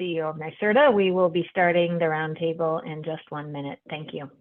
CEO of NYSERDA. We will be starting the roundtable in just 1 minute. Thank you.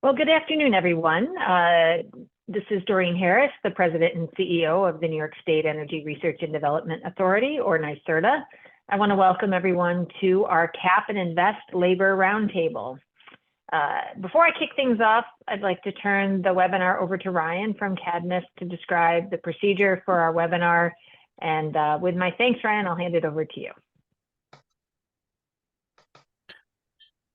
Well, good afternoon, everyone. This is Doreen Harris, the President and CEO of the New York State Energy Research and Development Authority, or NYSERDA. I want to welcome everyone to our Cap and Invest Labor Roundtable. Before I kick things off, I'd like to turn the webinar over to Ryan from CADNIS to describe the procedure for our webinar. And with my thanks, Ryan, I'll hand it over to you.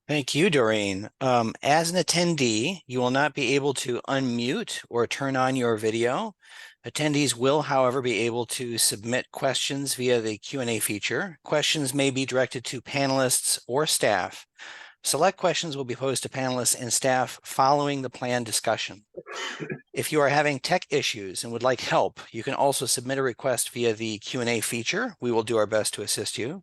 Thank you, Doreen. As an attendee, you will not be able to unmute or turn on your video. Attendees will, however, be able to submit questions via the Q&A feature. Questions may be directed to panelists or staff. Select questions will be posed to panelists and staff following the planned discussion. If you are having tech issues and would like help, you can also submit a request via the Q&A feature. We will do our best to assist you.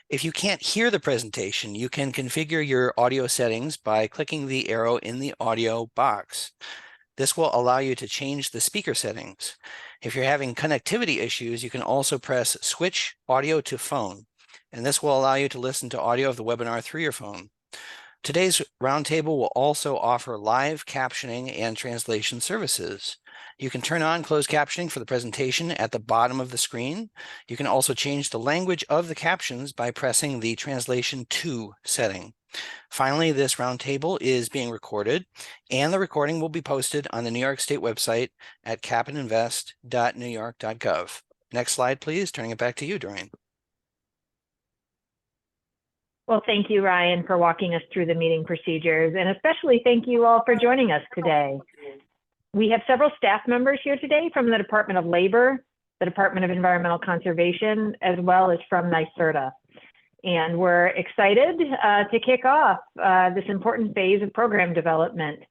If you can't hear the presentation, you can configure your audio settings by clicking the arrow in the audio box. This will allow you to change the speaker settings. If you're having connectivity issues, you can also press Switch Audio to Phone, and this will allow you to listen to audio of the webinar through your phone. Today's roundtable will also offer live captioning and translation services. You can turn on closed captioning for the presentation at the bottom of the screen. You can also change the language of the captions by pressing the Translation To setting. Finally, this roundtable is being recorded, and the recording will be posted on the New York State website at capandinvest.newyork.gov. Next slide, please. Turning it back to you, Doreen. Well, thank you, Ryan, for walking us through the meeting procedures, and especially thank you all for joining us today. We have several staff members here today from the Department of Labor, the Department of Environmental Conservation, as well as from NYSERDA. And we're excited to kick off this important phase of program development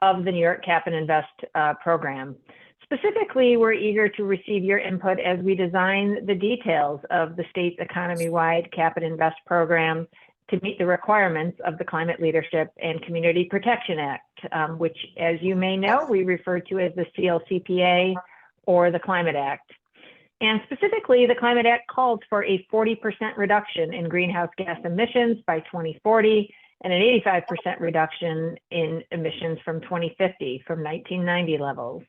of the New York Cap and Invest program. Specifically, we're eager to receive your input as we design the details of the state's economy-wide Cap and Invest program to meet the requirements of the Climate Leadership and Community Protection Act, which, as you may know, we refer to as the CLCPA or the Climate Act. And specifically, the Climate Act calls for a 40% reduction in greenhouse gas emissions by 2040 and an 85% reduction in emissions from 2050 from 1990 levels.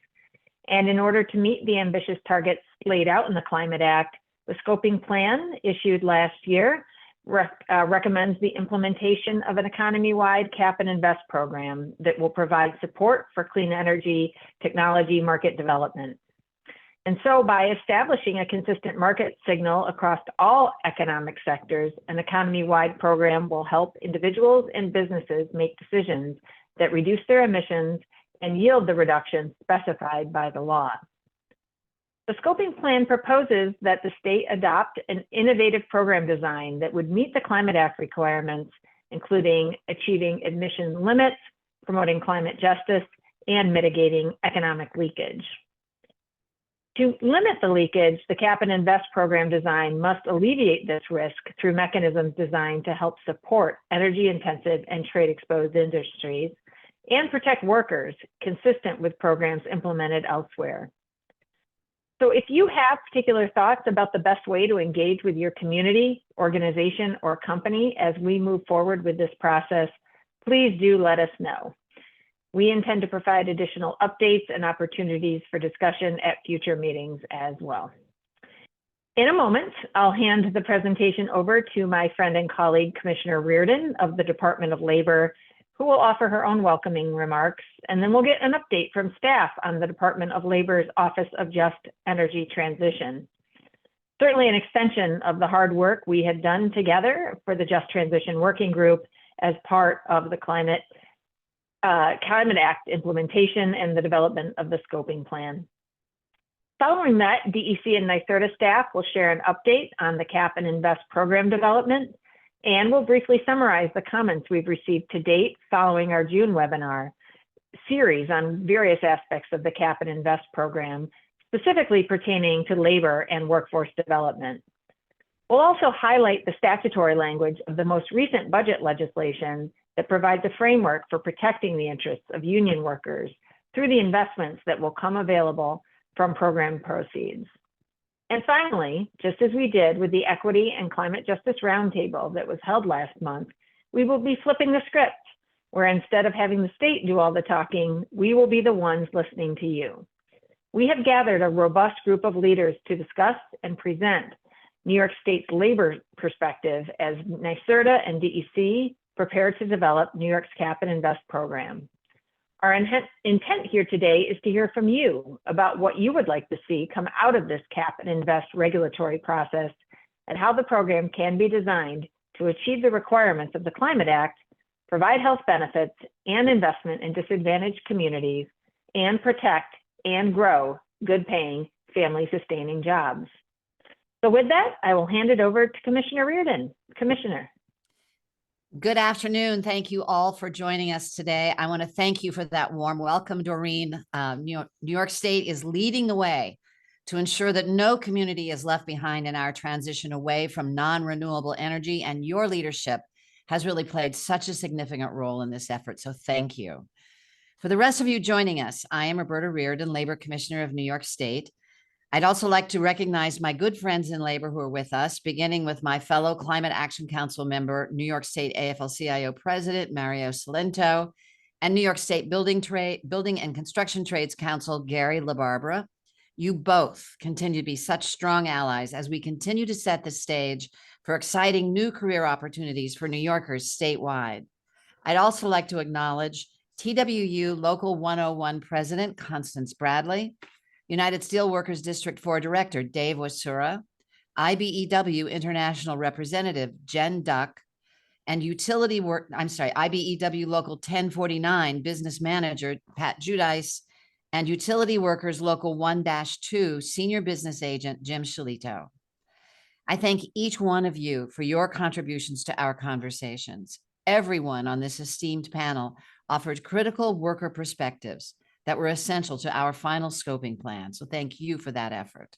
And in order to meet the ambitious targets laid out in the Climate Act, the scoping plan issued last year recommends the implementation of an economy-wide Cap and Invest program that will provide support for clean energy technology market development. And so by establishing a consistent market signal across all economic sectors, an economy-wide program will help individuals and businesses make decisions that reduce their emissions and yield the reductions specified by the law. The scoping plan proposes that the state adopt an innovative program design that would meet the Climate Act requirements, including achieving emission limits, promoting climate justice, and mitigating economic leakage. To limit the leakage, the Cap and Invest program design must alleviate this risk through mechanisms designed to help support energy-intensive and trade-exposed industries and protect workers consistent with programs implemented elsewhere. So if you have particular thoughts about the best way to engage with your community, organization, or company as we move forward with this process, please do let us know. We intend to provide additional updates and opportunities for discussion at future meetings as well. In a moment, I'll hand the presentation over to my friend and colleague, Commissioner Reardon of the Department of Labor, who will offer her own welcoming remarks, and then we'll get an update from staff on the Department of Labor's Office of Just Energy Transition. Certainly an extension of the hard work we had done together for the Just Transition Working Group as part of the Climate Act implementation and the development of the scoping plan. Following that, DEC and NYSERDA staff will share an update on the Cap and Invest program development, and we'll briefly summarize the comments we've received to date following our June webinar series on various aspects of the Cap and Invest program, specifically pertaining to labor and workforce development. We'll also highlight the statutory language of the most recent budget legislation that provides a framework for protecting the interests of union workers through the investments that will come available from program proceeds. And finally, just as we did with the Equity and Climate Justice Roundtable that was held last month, we will be flipping the script, where instead of having the state do all the talking, we will be the ones listening to you. We have gathered a robust group of leaders to discuss and present New York State's labor perspective as NYSERDA and DEC prepare to develop New York's Cap and Invest program. Our intent here today is to hear from you about what you would like to see come out of this Cap and Invest regulatory process and how the program can be designed to achieve the requirements of the Climate Act, provide health benefits and investment in disadvantaged communities, and protect and grow good-paying, family-sustaining jobs. So with that, I will hand it over to Commissioner Reardon. Commissioner. Good afternoon. Thank you all for joining us today. I want to thank you for that warm welcome, Doreen. New York State is leading the way to ensure that no community is left behind in our transition away from non-renewable energy, and your leadership has really played such a significant role in this effort, so thank you. For the rest of you joining us, I am Roberta Reardon, Labor Commissioner of New York State. I'd also like to recognize my good friends in labor who are with us, beginning with my fellow Climate Action Council member, New York State AFL-CIO President Mario Cilento, and New York State Building and Construction Trades Council Gary LaBarbera. You both continue to be such strong allies as we continue to set the stage for exciting new career opportunities for New Yorkers statewide. I'd also like to acknowledge TWU Local 101 President Constance Bradley, United Steelworkers District 4 Director Dave Wasura, IBEW International Representative Jen Duck, and IBEW Local 1049 Business Manager Pat Judice, and Utility Workers Local 1-2 Senior Business Agent Jim Shalito. I thank each one of you for your contributions to our conversations. Everyone on this esteemed panel offered critical worker perspectives that were essential to our final scoping plan. So thank you for that effort.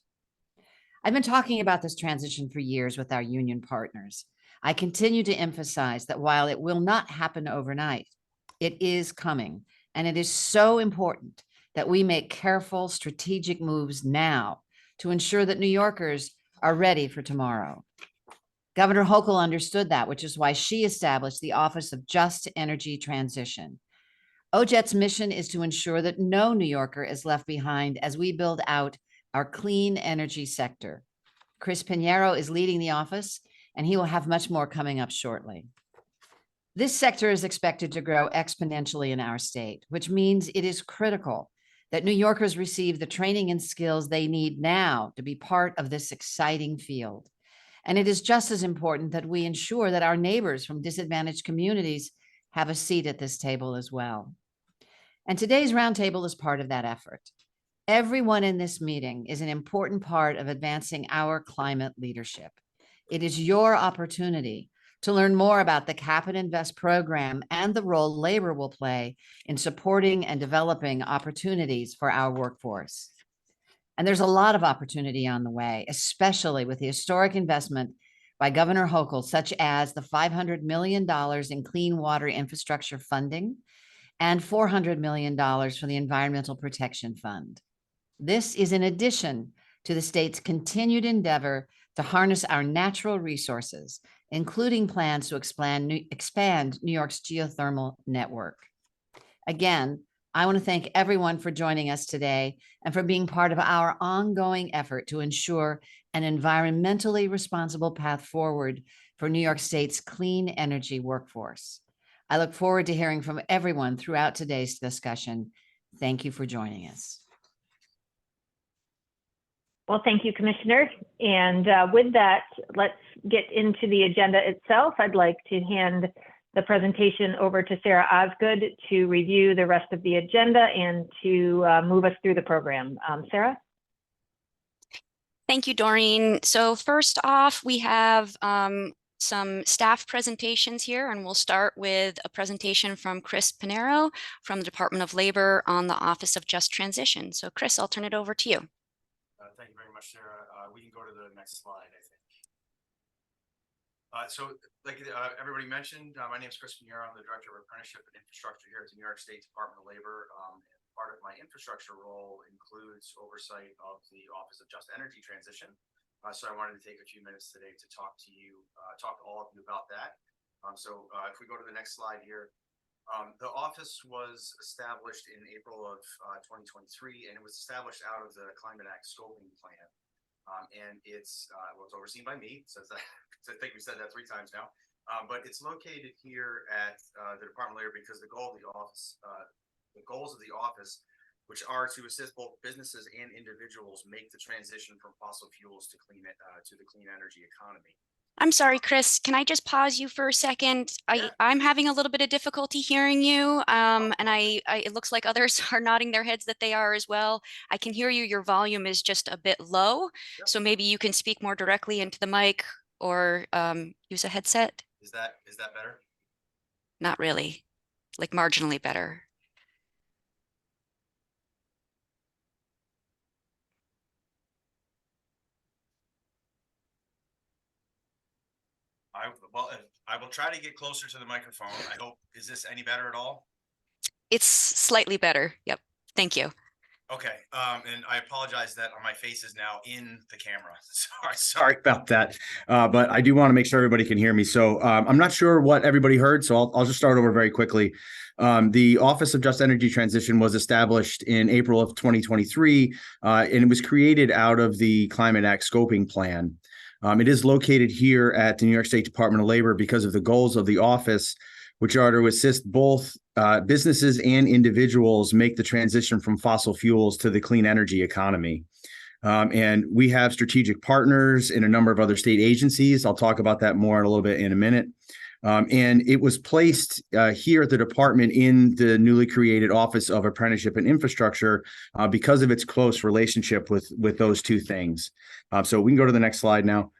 I've been talking about this transition for years with our union partners. I continue to emphasize that while it will not happen overnight, it is coming. And it is so important that we make careful, strategic moves now to ensure that New Yorkers are ready for tomorrow. Governor Hochul understood that, which is why she established the Office of Just Energy Transition. OJET's mission is to ensure that no New Yorker is left behind as we build out our clean energy sector. Chris Pinheiro is leading the office, and he will have much more coming up shortly. This sector is expected to grow exponentially in our state, which means it is critical that New Yorkers receive the training and skills they need now to be part of this exciting field. And it is just as important that we ensure that our neighbors from disadvantaged communities have a seat at this table as well. And today's roundtable is part of that effort. Everyone in this meeting is an important part of advancing our climate leadership. It is your opportunity to learn more about the Cap and Invest program and the role labor will play in supporting and developing opportunities for our workforce. And there's a lot of opportunity on the way, especially with the historic investment by Governor Hochul, such as the $500 million in clean water infrastructure funding and $400 million for the Environmental Protection Fund. This is in addition to the state's continued endeavor to harness our natural resources, including plans to expand New York's geothermal network. Again, I want to thank everyone for joining us today and for being part of our ongoing effort to ensure an environmentally responsible path forward for New York State's clean energy workforce. I look forward to hearing from everyone throughout today's discussion. Thank you for joining us. Well, thank you, Commissioner. And with that, let's get into the agenda itself. I'd like to hand the presentation over to Sarah Osgood to review the rest of the agenda and to move us through the program. Sarah? Thank you, Doreen. So first off, we have some staff presentations here, and we'll start with a presentation from Chris Pinero from the Department of Labor on the Office of Just Transition. So Chris, I'll turn it over to you. Thank you very much, Sarah. We can go to the next slide, I think. So like everybody mentioned, my name is Chris Pinero. I'm the Director of Apprenticeship and Infrastructure here at the New York State Department of Labor. Part of my infrastructure role includes oversight of the Office of Just Energy Transition. So I wanted to take a few minutes today to talk to all of you about that. If we go to the next slide here, the office was established in April of 2023, and it was established out of the Climate Act Scoping Plan. And it's was overseen by me. It says that, I think we said that 3 times now. But it's located here at the Department of Labor because the goals of the office, which are to assist both businesses and individuals make the transition from fossil fuels to the clean energy economy. I'm sorry, Chris, can I just pause you for a second? I'm having a little bit of difficulty hearing you, and it looks like others are nodding their heads that they are as well. I can hear you. Your volume is just a bit low, so maybe you can speak more directly into the mic or use a headset. Is that better? Not really, like marginally better. I will try to get closer to the microphone. I hope, is this any better at all? It's slightly better. Yep. Thank you. Okay. And I apologize that my face is now in the camera. Sorry about that. But I do want to make sure everybody can hear me. So I'm not sure what everybody heard, so I'll just start over very quickly. The Office of Just Energy Transition was established in April of 2023, and it was created out of the Climate Act Scoping Plan. It is located here at the New York State Department of Labor because of the goals of the office, which are to assist both businesses and individuals make the transition from fossil fuels to the clean energy economy. And we have strategic partners in a number of other state agencies. I'll talk about that more in a little bit in a minute. And it was placed here at the department in the newly created Office of Apprenticeship and Infrastructure because of its close relationship with those two things. So we can go to the next slide now.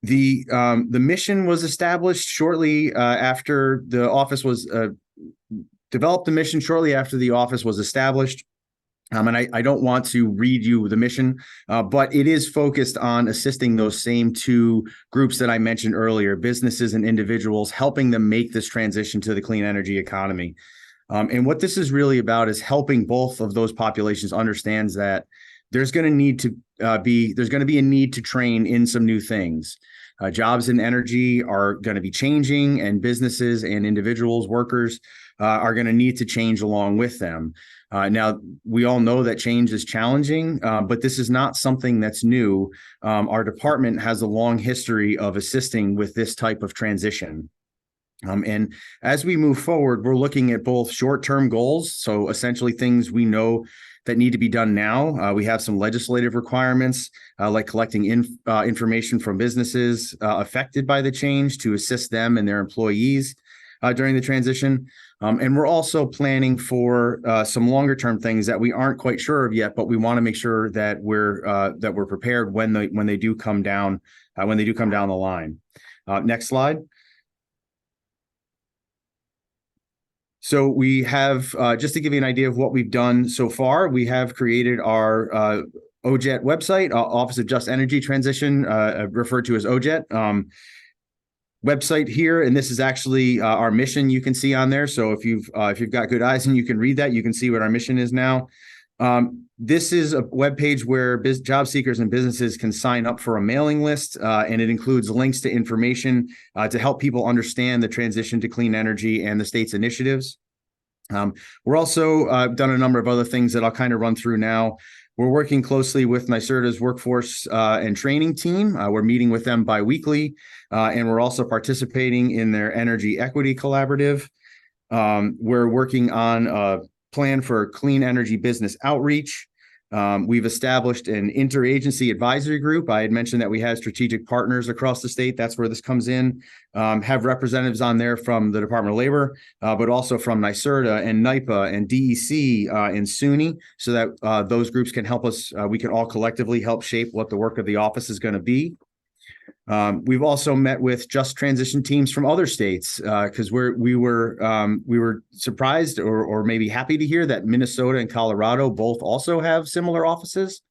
The mission was established shortly after the office was developed. The mission shortly after the office was established. And I don't want to read you the mission, but it is focused on assisting those same two groups that I mentioned earlier, businesses and individuals, helping them make this transition to the clean energy economy. And what this is really about is helping both of those populations understand that there's going to be a need to train in some new things. Jobs in energy are going to be changing, and businesses and individuals, workers, are going to need to change along with them. Now, we all know that change is challenging, but this is not something that's new. Our department has a long history of assisting with this type of transition. And as we move forward, we're looking at both short-term goals, so essentially things we know that need to be done now. We have some legislative requirements, like collecting information from businesses affected by the change to assist them and their employees during the transition. And we're also planning for some longer term things that we aren't quite sure of yet, but we want to make sure that we're prepared when they do come down the line. Next slide. So we have, just to give you an idea of what we've done so far, we have created our OJET website, Office of Just Energy Transition, referred to as OJET. Website here, and this is actually our mission. You can see on there. So if you've got good eyes and you can read that, you can see what our mission is now. This is a web page where job seekers and businesses can sign up for a mailing list, and it includes links to information to help people understand the transition to clean energy and the state's initiatives. We're also done a number of other things that I'll kind of run through now. We're working closely with NYSERDA's workforce and training team. We're meeting with them biweekly, and we're also participating in their energy equity collaborative. We're working on a plan for clean energy business outreach. We've established an interagency advisory group. I had mentioned that we have strategic partners across the state. That's where this comes in. Have representatives on there from the Department of Labor, but also from NYSERDA and NYPA and DEC and SUNY, so that those groups can help us. We can all collectively help shape what the work of the office is going to be. We've also met with just transition teams from other states because we were surprised or maybe happy to hear that Minnesota and Colorado both also have similar offices.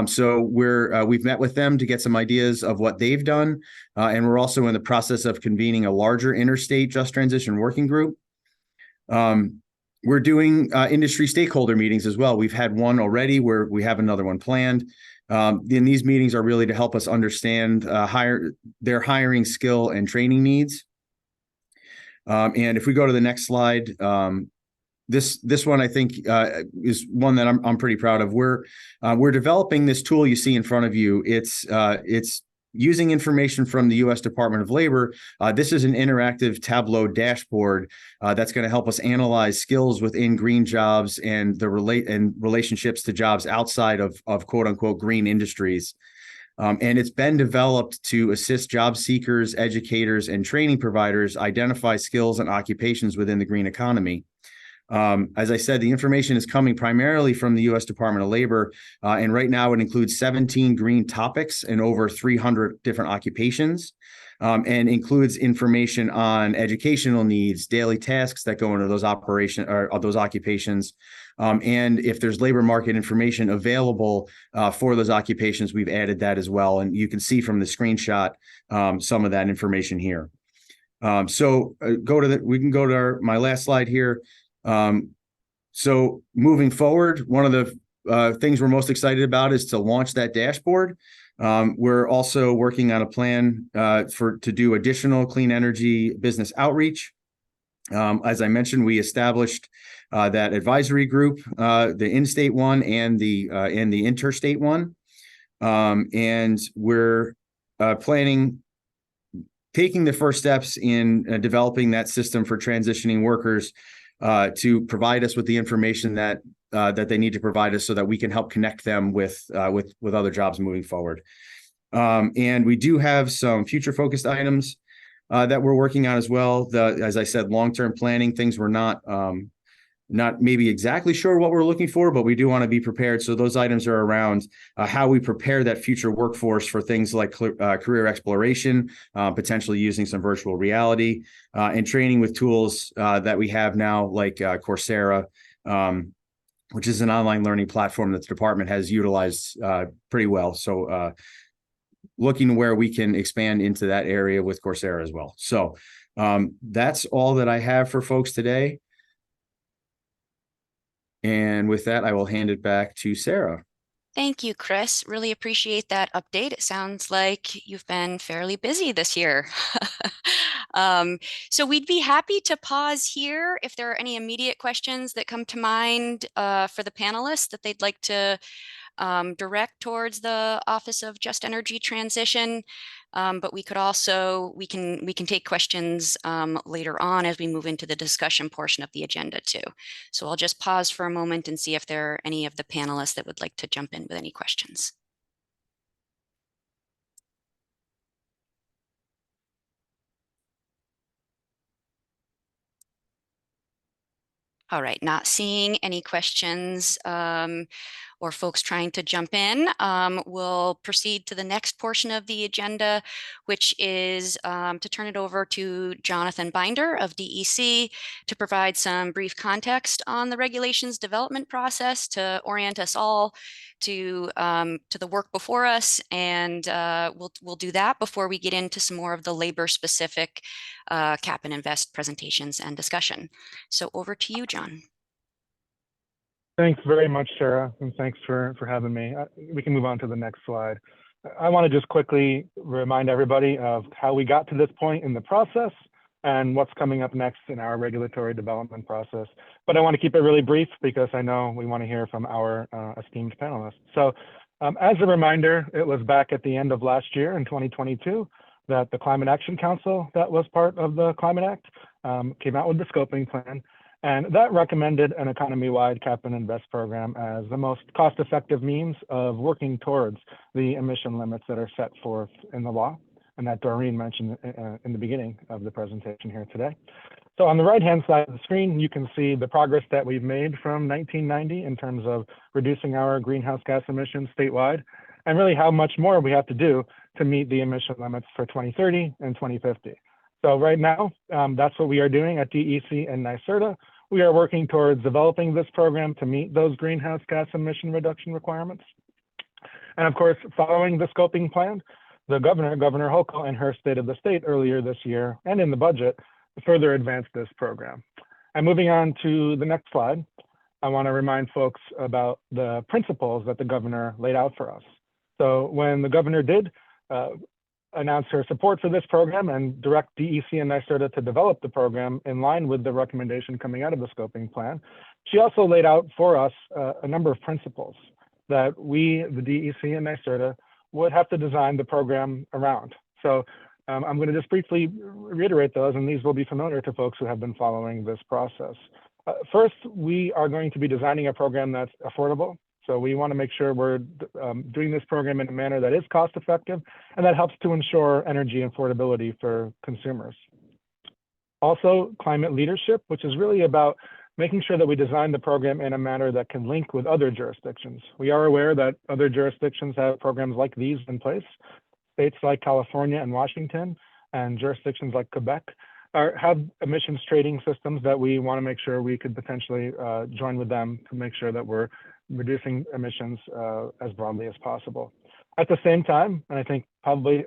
So we've met with them to get some ideas of what they've done, and we're also in the process of convening a larger interstate just transition working group. We're doing industry stakeholder meetings as well. We've had one already, where we have another one planned. And these meetings are really to help us understand their hiring skill and training needs. And if we go to the next slide, this one I think is one that I'm pretty proud of. We're developing this tool you see in front of you. It's using information from the U.S. Department of Labor. This is an interactive Tableau dashboard that's going to help us analyze skills within green jobs and relationships to jobs outside of quote unquote green industries. And it's been developed to assist job seekers, educators, and training providers identify skills and occupations within the green economy. As I said, the information is coming primarily from the U.S. Department of Labor, and right now it includes 17 green topics and over 300 different occupations, and includes information on educational needs, daily tasks that go into those occupations, and if there's labor market information available for those occupations, we've added that as well. And you can see from the screenshot some of that information here. So we can go to my last slide here. So moving forward, one of the things we're most excited about is to launch that dashboard. We're also working on a plan to do additional clean energy business outreach. As I mentioned, we established that advisory group, the in-state one and the interstate one, and we're taking the first steps in developing that system for transitioning workers to provide us with the information that they need to provide us so that we can help connect them with other jobs moving forward. And we do have some future focused items that we're working on as well. As I said, long-term planning, things we're not maybe exactly sure what we're looking for, but we do want to be prepared. So those items are around how we prepare that future workforce for things like career exploration, potentially using some virtual reality, and training with tools that we have now, like Coursera, which is an online learning platform that the department has utilized pretty well. So looking where we can expand into that area with Coursera as well. So that's all that I have for folks today. And with that, I will hand it back to Sarah. Thank you, Chris. Really appreciate that update. It sounds like you've been fairly busy this year. So we'd be happy to pause here if there are any immediate questions that come to mind for the panelists that they'd like to direct towards the Office of Just Energy Transition. But we could also, we can take questions later on as we move into the discussion portion of the agenda too. So I'll just pause for a moment and see if there are any of the panelists that would like to jump in with any questions. All right, not seeing any questions or folks trying to jump in, we'll proceed to the next portion of the agenda, which is to turn it over to Jonathan Binder of DEC to provide some brief context on the regulations development process, to orient us all to the work before us, and we'll do that before we get into some more of the labor-specific cap and invest presentations and discussion. So over to you, John. Thanks very much, Sarah, and thanks for having me. We can move on to the next slide. I want to just quickly remind everybody of how we got to this point in the process and what's coming up next in our regulatory development process. But I want to keep it really brief because I know we want to hear from our esteemed panelists. So as a reminder, it was back at the end of last year in 2022 that the Climate Action Council that was part of the Climate Act came out with the scoping plan. And that recommended an economy-wide cap and invest program as the most cost-effective means of working towards the emission limits that are set forth in the law, and that Doreen mentioned in the beginning of the presentation here today. So on the right-hand side of the screen, you can see the progress that we've made from 1990 in terms of reducing our greenhouse gas emissions statewide, and really how much more we have to do to meet the emission limits for 2030 and 2050. So right now, that's what we are doing at DEC and NYSERDA. We are working towards developing this program to meet those greenhouse gas emission reduction requirements. And of course, following the scoping plan, the Governor Hochul, in her State of the State earlier this year and in the budget, further advanced this program. And moving on to the next slide, I want to remind folks about the principles that the Governor laid out for us. So when the Governor did announce her support for this program and direct DEC and NYSERDA to develop the program in line with the recommendation coming out of the scoping plan, she also laid out for us a number of principles that we, the DEC and NYSERDA, would have to design the program around. So I'm going to just briefly reiterate those, and these will be familiar to folks who have been following this process. First, we are going to be designing a program that's affordable. So we want to make sure we're doing this program in a manner that is cost effective and that helps to ensure energy affordability for consumers. Also, climate leadership, which is really about making sure that we design the program in a manner that can link with other jurisdictions. We are aware that other jurisdictions have programs like these in place. States like California and Washington and jurisdictions like Quebec have emissions trading systems that we want to make sure we could potentially join with them to make sure that we're reducing emissions as broadly as possible. At the same time, and I think probably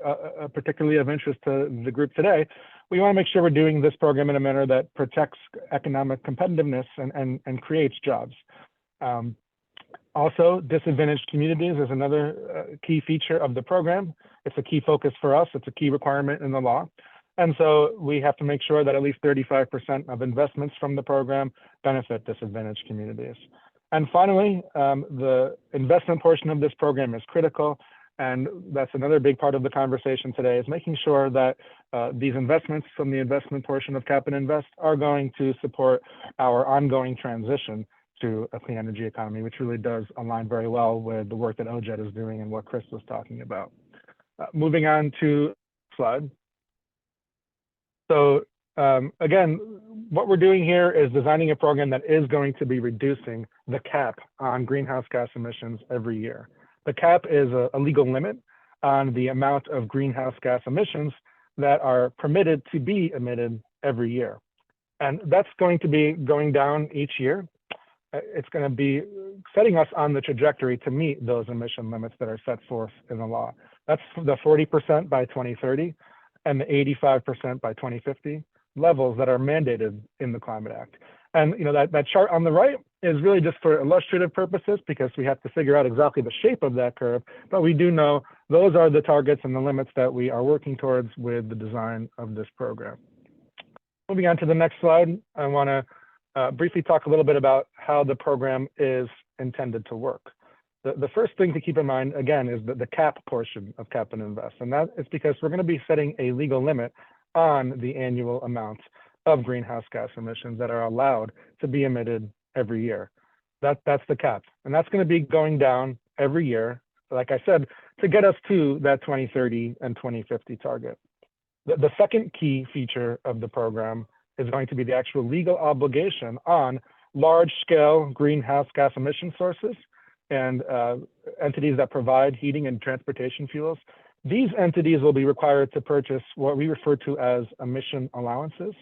particularly of interest to the group today, we want to make sure we're doing this program in a manner that protects economic competitiveness and creates jobs. Also, disadvantaged communities is another key feature of the program. It's a key focus for us. It's a key requirement in the law. And so we have to make sure that at least 35% of investments from the program benefit disadvantaged communities. And finally, the investment portion of this program is critical. And that's another big part of the conversation today, is making sure that these investments from the investment portion of Cap and Invest are going to support our ongoing transition to a clean energy economy, which really does align very well with the work that OJET is doing and what Chris was talking about. Moving on to slide. So again, what we're doing here is designing a program that is going to be reducing the cap on greenhouse gas emissions every year. The cap is a legal limit on the amount of greenhouse gas emissions that are permitted to be emitted every year. And that's going to be going down each year. It's going to be setting us on the trajectory to meet those emission limits that are set forth in the law. That's the 40% by 2030 and the 85% by 2050 levels that are mandated in the Climate Act. And that chart on the right is really just for illustrative purposes because we have to figure out exactly the shape of that curve, but we do know those are the targets and the limits that we are working towards with the design of this program. Moving on to the next slide, I want to briefly talk a little bit about how the program is intended to work. The first thing to keep in mind, again, is the cap portion of Cap and Invest. And that is because we're going to be setting a legal limit on the annual amount of greenhouse gas emissions that are allowed to be emitted every year. That's the cap. And that's going to be going down every year, like I said, to get us to that 2030 and 2050 target. The second key feature of the program is going to be the actual legal obligation on large-scale greenhouse gas emission sources and entities that provide heating and transportation fuels. These entities will be required to purchase what we refer to as emission allowances.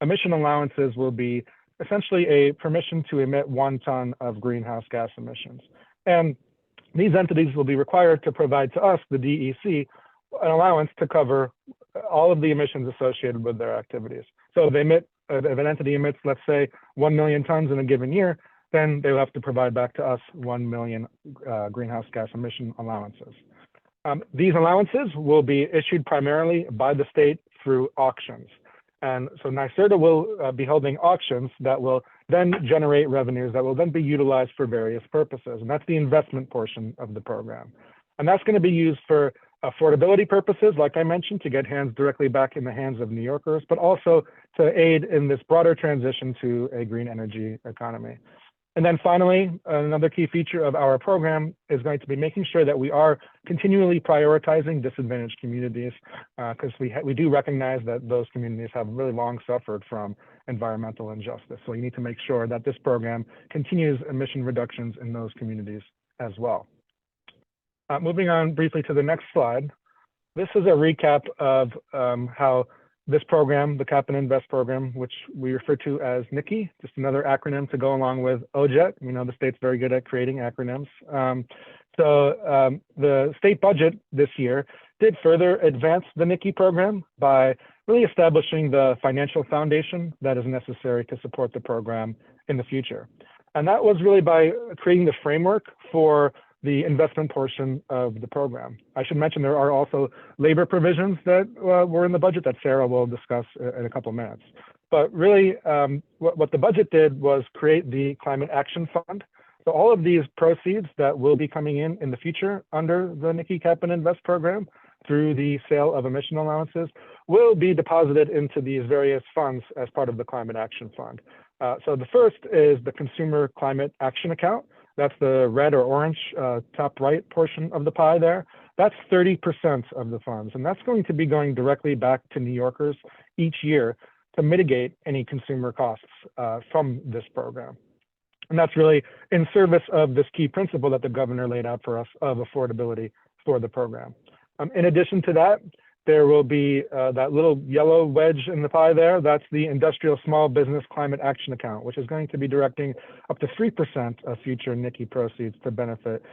Emission allowances will be essentially a permission to emit 1 ton of greenhouse gas emissions. And these entities will be required to provide to us, the DEC, an allowance to cover all of the emissions associated with their activities. So if an entity emits, let's say, 1 million tons in a given year, then they'll have to provide back to us 1 million greenhouse gas emission allowances. These allowances will be issued primarily by the state through auctions. And so NYSERDA will be holding auctions that will then generate revenues that will then be utilized for various purposes. And that's the investment portion of the program. And that's going to be used for affordability purposes, like I mentioned, to get hands directly back in the hands of New Yorkers, but also to aid in this broader transition to a green energy economy. And then finally, another key feature of our program is going to be making sure that we are continually prioritizing disadvantaged communities, because we do recognize that those communities have really long suffered from environmental injustice. So you need to make sure that this program continues emission reductions in those communities as well. Moving on briefly to the next slide. This is a recap of how this program, the Cap and Invest program, which we refer to as NICI, just another acronym to go along with OJET. We know the state's very good at creating acronyms. The state budget this year did further advance the NICI program by really establishing the financial foundation that is necessary to support the program in the future. And that was really by creating the framework for the investment portion of the program. I should mention there are also labor provisions that were in the budget that Sarah will discuss in a couple minutes. But really, what the budget did was create the Climate Action Fund. So all of these proceeds that will be coming in the future under the NICI Cap and Invest program through the sale of emission allowances will be deposited into these various funds as part of the Climate Action Fund. So the first is the Consumer Climate Action Account. That's the red or orange top right portion of the pie there. That's 30% of the funds. And that's going to be going directly back to New Yorkers each year to mitigate any consumer costs from this program. And that's really in service of this key principle that the governor laid out for us of affordability for the program. In addition to that, there will be that little yellow wedge in the pie there. That's the Industrial Small Business Climate Action Account, which is going to be directing up to 3% of future NICI proceeds to benefit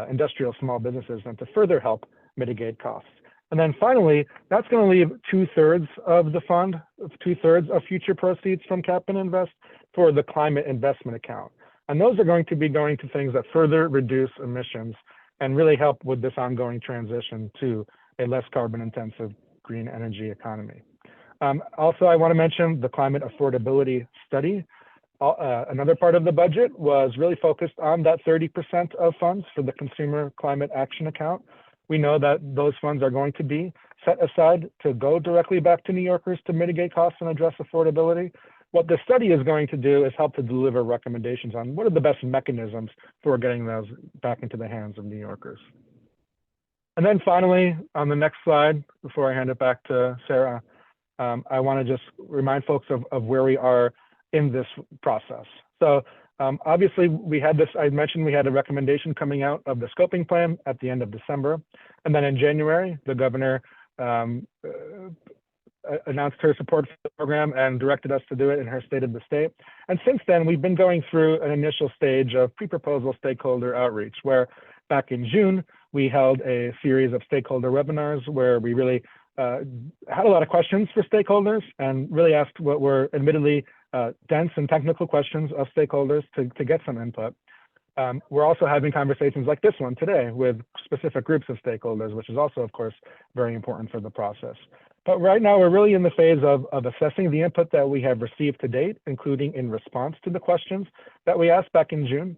industrial small businesses and to further help mitigate costs. And then finally, that's going to leave 2/3 of the fund, 2/3 of future proceeds from Cap and Invest for the Climate Investment Account. And those are going to be going to things that further reduce emissions and really help with this ongoing transition to a less carbon intensive green energy economy. Also, I want to mention the climate affordability study. Another part of the budget was really focused on that 30% of funds for the Consumer Climate Action Account. We know that those funds are going to be set aside to go directly back to New Yorkers to mitigate costs and address affordability. What the study is going to do is help to deliver recommendations on what are the best mechanisms for getting those back into the hands of New Yorkers. And then finally, on the next slide, before I hand it back to Sarah, I want to just remind folks of where we are in this process. So obviously, we had this, I mentioned we had a recommendation coming out of the scoping plan at the end of December. And then in January, the governor announced her support for the program and directed us to do it in her State of the State. And since then, we've been going through an initial stage of pre-proposal stakeholder outreach, where back in June, we held a series of stakeholder webinars where we really had a lot of questions for stakeholders and really asked what were admittedly dense and technical questions of stakeholders to get some input. We're also having conversations like this one today with specific groups of stakeholders, which is also, of course, very important for the process. But right now, we're really in the phase of assessing the input that we have received to date, including in response to the questions that we asked back in June.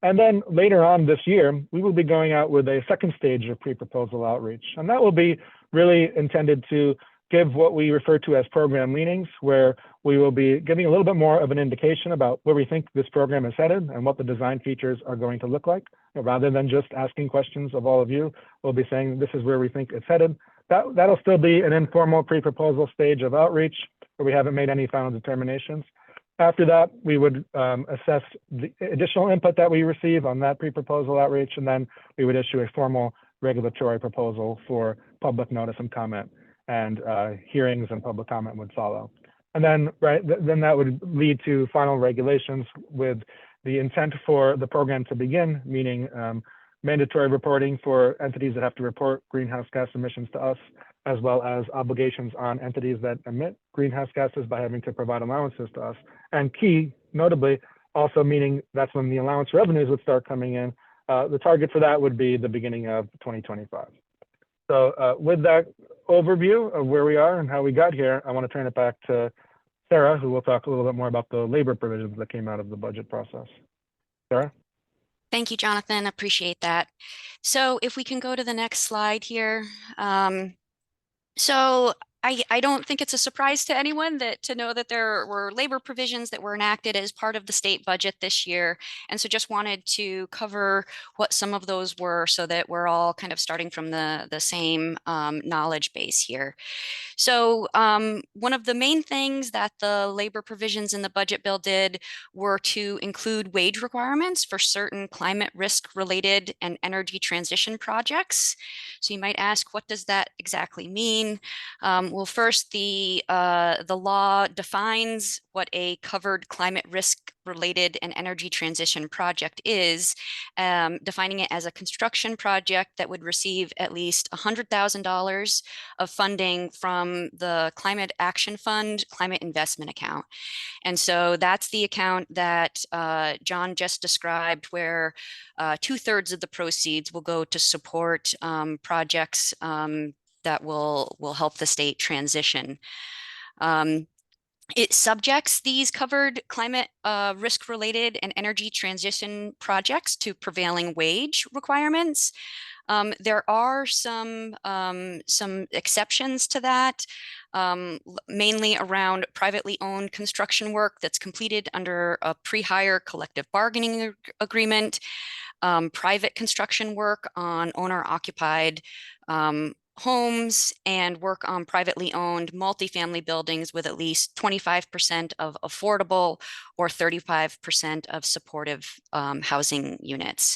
And then later on this year, we will be going out with a second stage of pre-proposal outreach. And that will be really intended to give what we refer to as program leanings, where we will be giving a little bit more of an indication about where we think this program is headed and what the design features are going to look like. Rather than just asking questions of all of you, we'll be saying this is where we think it's headed. That'll still be an informal pre-proposal stage of outreach where we haven't made any final determinations. After that, we would assess the additional input that we receive on that pre-proposal outreach, and then we would issue a formal regulatory proposal for public notice and comment, and hearings and public comment would follow. And then, then that would lead to final regulations with the intent for the program to begin, meaning mandatory reporting for entities that have to report greenhouse gas emissions to us, as well as obligations on entities that emit greenhouse gases by having to provide allowances to us. And key, notably, also meaning that's when the allowance revenues would start coming in. The target for that would be the beginning of 2025. So with that overview of where we are and how we got here, I want to turn it back to Sarah, who will talk a little bit more about the labor provisions that came out of the budget process. Sarah? Thank you, Jonathan. Appreciate that. So if we can go to the next slide here. So I don't think it's a surprise to anyone to know that there were labor provisions that were enacted as part of the state budget this year. And so just wanted to cover what some of those were so that we're all kind of starting from the same knowledge base here. So one of the main things that the labor provisions in the budget bill did were to include wage requirements for certain climate risk related and energy transition projects. So you might ask, what does that exactly mean? Well, first, the law defines what a covered climate risk related and energy transition project is, defining it as a construction project that would receive at least $100,000 of funding from the Climate Action Fund Climate Investment Account. And so that's the account that John just described, where 2/3 of the proceeds will go to support projects that will help the state transition. It subjects these covered climate risk-related and energy transition projects to prevailing wage requirements. There are some exceptions to that, mainly around privately owned construction work that's completed under a pre-hire collective bargaining agreement, private construction work on owner-occupied homes, and work on privately owned multifamily buildings with at least 25% of affordable or 35% of supportive housing units.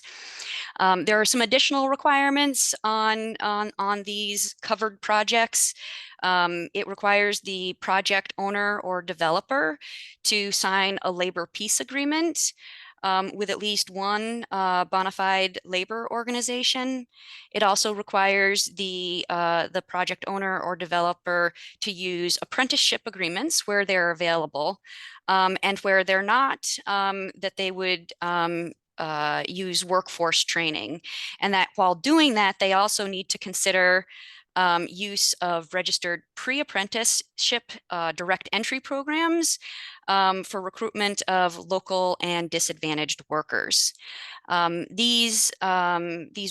There are some additional requirements on these covered projects. It requires the project owner or developer to sign a labor peace agreement with at least one bona fide labor organization. It also requires the project owner or developer to use apprenticeship agreements where they're available, and where they're not, that they would use workforce training. And that while doing that, they also need to consider use of registered pre-apprenticeship direct entry programs for recruitment of local and disadvantaged workers. These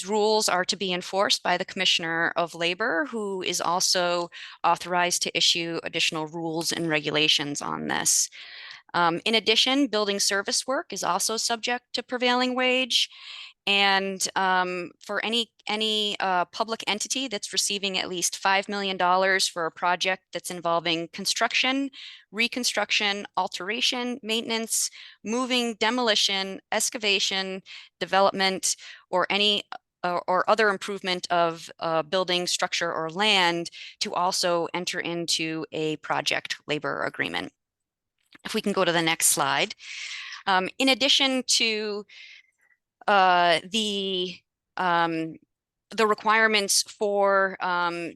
rules are to be enforced by the Commissioner of Labor, who is also authorized to issue additional rules and regulations on this. In addition, building service work is also subject to prevailing wage. And for any public entity that's receiving at least $5 million for a project that's involving construction, reconstruction, alteration, maintenance, moving, demolition, excavation, development, or any or other improvement of building, structure, or land, to also enter into a project labor agreement. If we can go to the next slide. In addition to the requirements for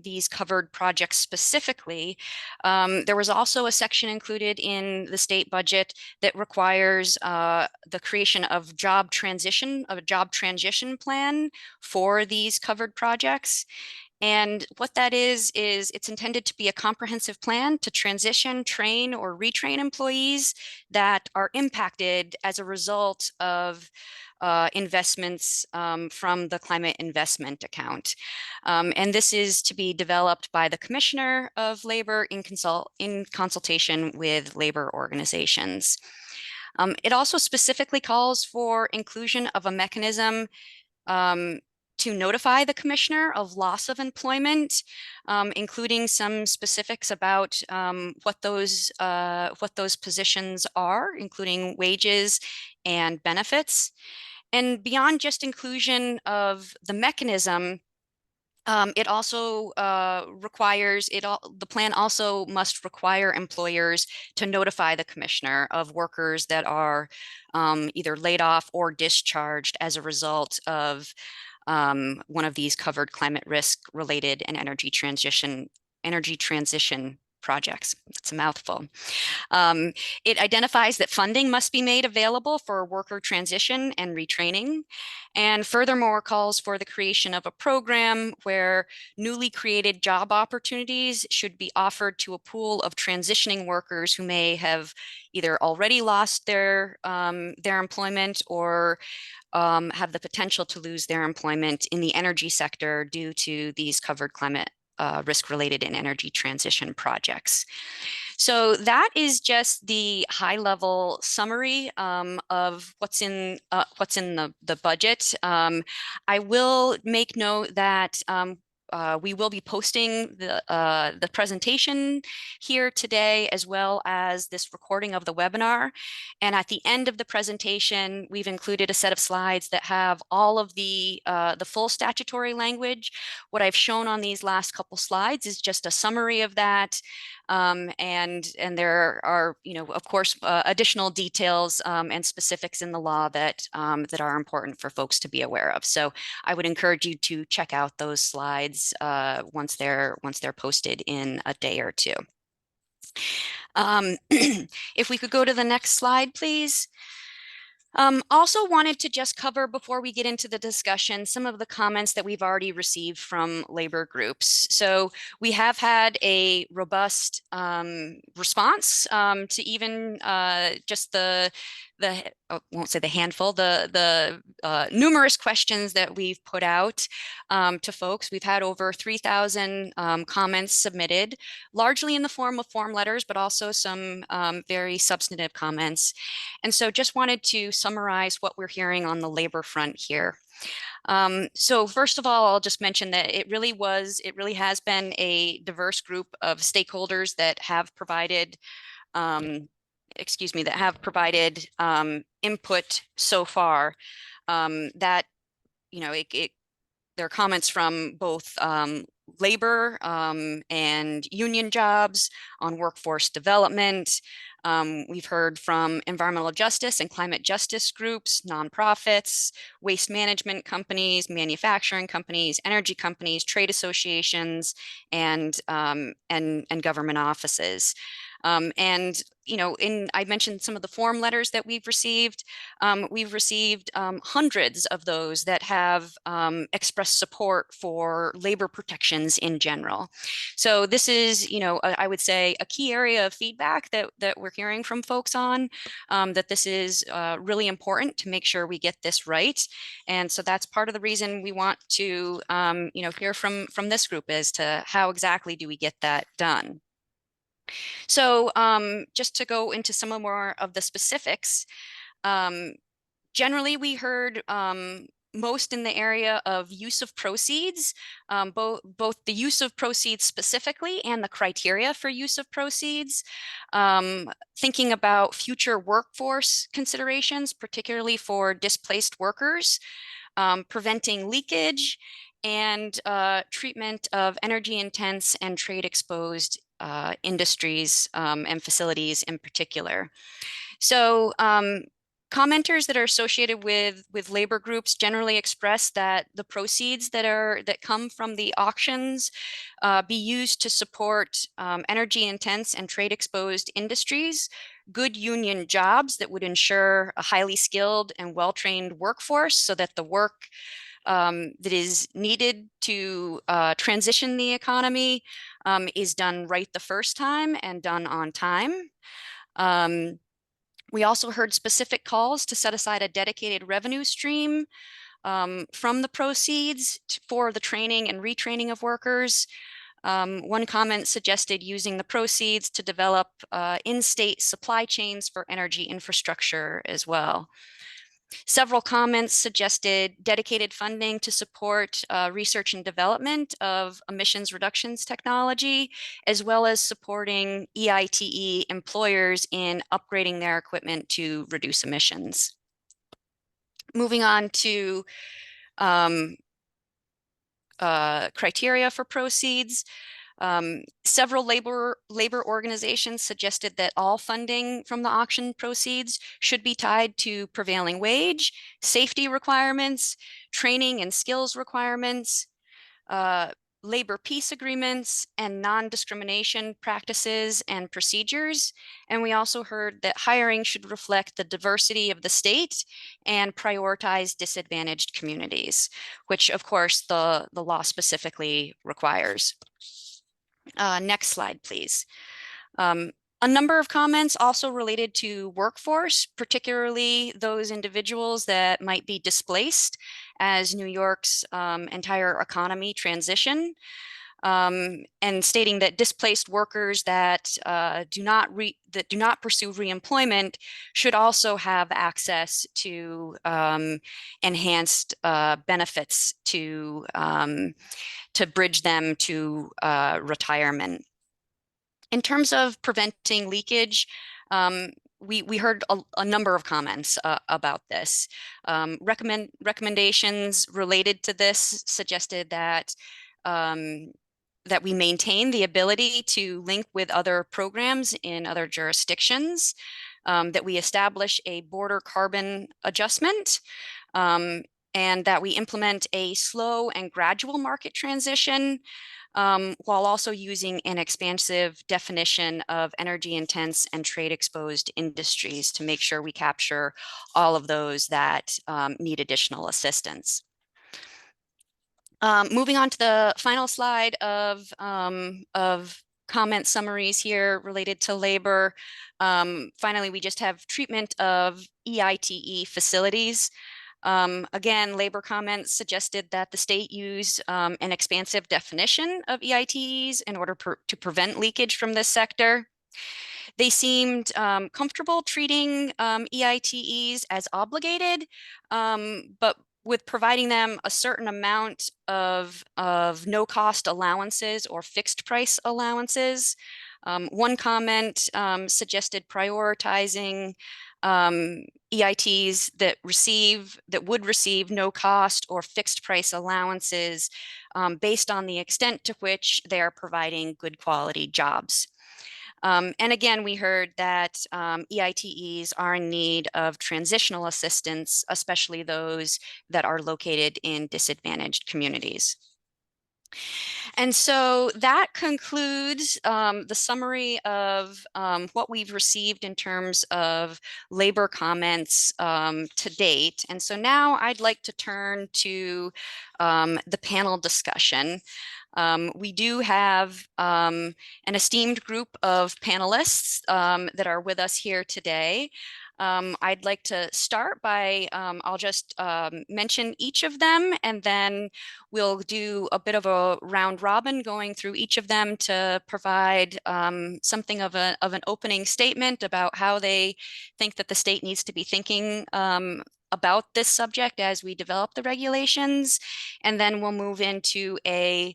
these covered projects specifically, there was also a section included in the state budget that requires the creation of a job transition plan for these covered projects. And what that is it's intended to be a comprehensive plan to transition, train, or retrain employees that are impacted as a result of investments from the Climate Investment Account. And this is to be developed by the Commissioner of Labor in consultation with labor organizations. It also specifically calls for inclusion of a mechanism to notify the commissioner of loss of employment, including some specifics about what those positions are, including wages and benefits. And beyond just inclusion of the mechanism, it also the plan also must require employers to notify the commissioner of workers that are either laid off or discharged as a result of one of these covered climate risk related and energy transition projects. It's a mouthful. It identifies that funding must be made available for worker transition and retraining, and furthermore calls for the creation of a program where newly created job opportunities should be offered to a pool of transitioning workers who may have either already lost their employment or have the potential to lose their employment in the energy sector due to these covered climate risk-related and energy transition projects. So that is just the high-level summary of what's in the budget. I will make note that we will be posting the presentation here today, as well as this recording of the webinar. And at the end of the presentation, we've included a set of slides that have all of the full statutory language. What I've shown on these last couple slides is just a summary of that. And there are, of course, additional details and specifics in the law that that are important for folks to be aware of. So I would encourage you to check out those slides once they're posted in a day or two. If we could go to the next slide, please. Also wanted to just cover, before we get into the discussion, some of the comments that we've already received from labor groups. So we have had a robust response to even just I won't say the handful, the numerous questions that we've put out to folks. We've had over 3,000 comments submitted, largely in the form of form letters, but also some very substantive comments. And so just wanted to summarize what we're hearing on the labor front here. So first of all, I'll just mention that it really has been a diverse group of stakeholders that have provided input so far. That, there are comments from both labor and union jobs on workforce development. We've heard from environmental justice and climate justice groups, nonprofits, waste management companies, manufacturing companies, energy companies, trade associations, and government offices. And I mentioned some of the form letters that we've received. We've received hundreds of those that have expressed support for labor protections in general. So this is, I would say, a key area of feedback that we're hearing from folks on, that this is really important to make sure we get this right. And so that's part of the reason we want to, hear from this group as to how exactly do we get that done. So just to go into some more of the specifics, generally we heard most in the area of use of proceeds, both the use of proceeds specifically and the criteria for use of proceeds, thinking about future workforce considerations, particularly for displaced workers, preventing leakage, and treatment of energy intense and trade exposed industries and facilities in particular. So commenters that are associated with labor groups generally express that the proceeds that come from the auctions be used to support energy intense and trade exposed industries, good union jobs that would ensure a highly skilled and well-trained workforce so that the work that is needed to transition the economy is done right the first time and done on time. We also heard specific calls to set aside a dedicated revenue stream from the proceeds for the training and retraining of workers. One comment suggested using the proceeds to develop in-state supply chains for energy infrastructure as well. Several comments suggested dedicated funding to support research and development of emissions reductions technology, as well as supporting EITE employers in upgrading their equipment to reduce emissions. Moving on to criteria for proceeds. Several labor organizations suggested that all funding from the auction proceeds should be tied to prevailing wage, safety requirements, training and skills requirements, labor peace agreements, and non-discrimination practices and procedures. And we also heard that hiring should reflect the diversity of the state and prioritize disadvantaged communities, which of course the law specifically requires. Next slide, please. A number of comments also related to workforce, particularly those individuals that might be displaced as New York's entire economy transition, and stating that displaced workers that do not pursue reemployment should also have access to enhanced benefits to bridge them to retirement. In terms of preventing leakage, we heard a number of comments about this. Recommendations related to this suggested that that we maintain the ability to link with other programs in other jurisdictions, that we establish a border carbon adjustment, and that we implement a slow and gradual market transition, while also using an expansive definition of energy intense and trade exposed industries to make sure we capture all of those that need additional assistance. Moving on to the final slide of comment summaries here related to labor. Finally, we just have treatment of EITE facilities. Again, labor comments suggested that the state use an expansive definition of EITEs in order to prevent leakage from this sector. They seemed comfortable treating EITEs as obligated, but with providing them a certain amount of no-cost allowances or fixed price allowances. One comment suggested prioritizing EITs that would receive no cost or fixed price allowances based on the extent to which they are providing good quality jobs. And again, we heard that EITEs are in need of transitional assistance, especially those that are located in disadvantaged communities. And so that concludes the summary of what we've received in terms of labor comments to date. And so now I'd like to turn to the panel discussion. We do have an esteemed group of panelists that are with us here today. I'd like to start by, I'll just mention each of them, and then we'll do a bit of a round robin going through each of them to provide something of an opening statement about how they think that the state needs to be thinking about this subject as we develop the regulations. And then we'll move into a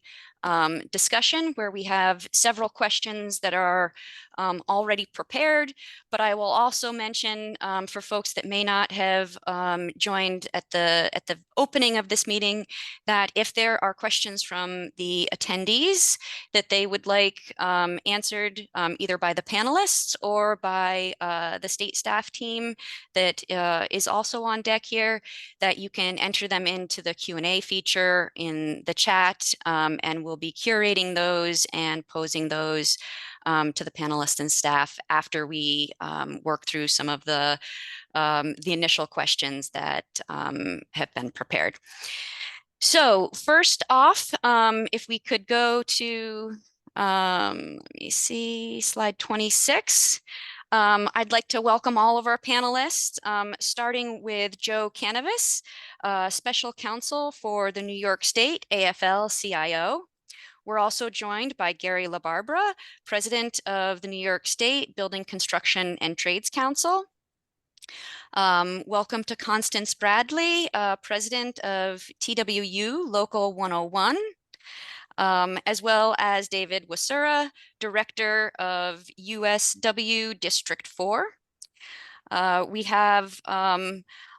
discussion where we have several questions that are already prepared, but I will also mention for folks that may not have joined at the opening of this meeting that if there are questions from the attendees that they would like answered either by the panelists or by the state staff team that is also on deck here, that you can enter them into the Q&A feature in the chat, and we'll be curating those and posing those to the panelists and staff after we work through some of the initial questions that have been prepared. So first off, if we could go to, let me see, slide 26. I'd like to welcome all of our panelists, starting with Joe Canavis, Special Counsel for the New York State AFL-CIO. We're also joined by Gary LaBarbera, President of the New York State Building Construction and Trades Council. Welcome to Constance Bradley, President of TWU Local 101, as well as David Wasura, Director of USW District 4. We have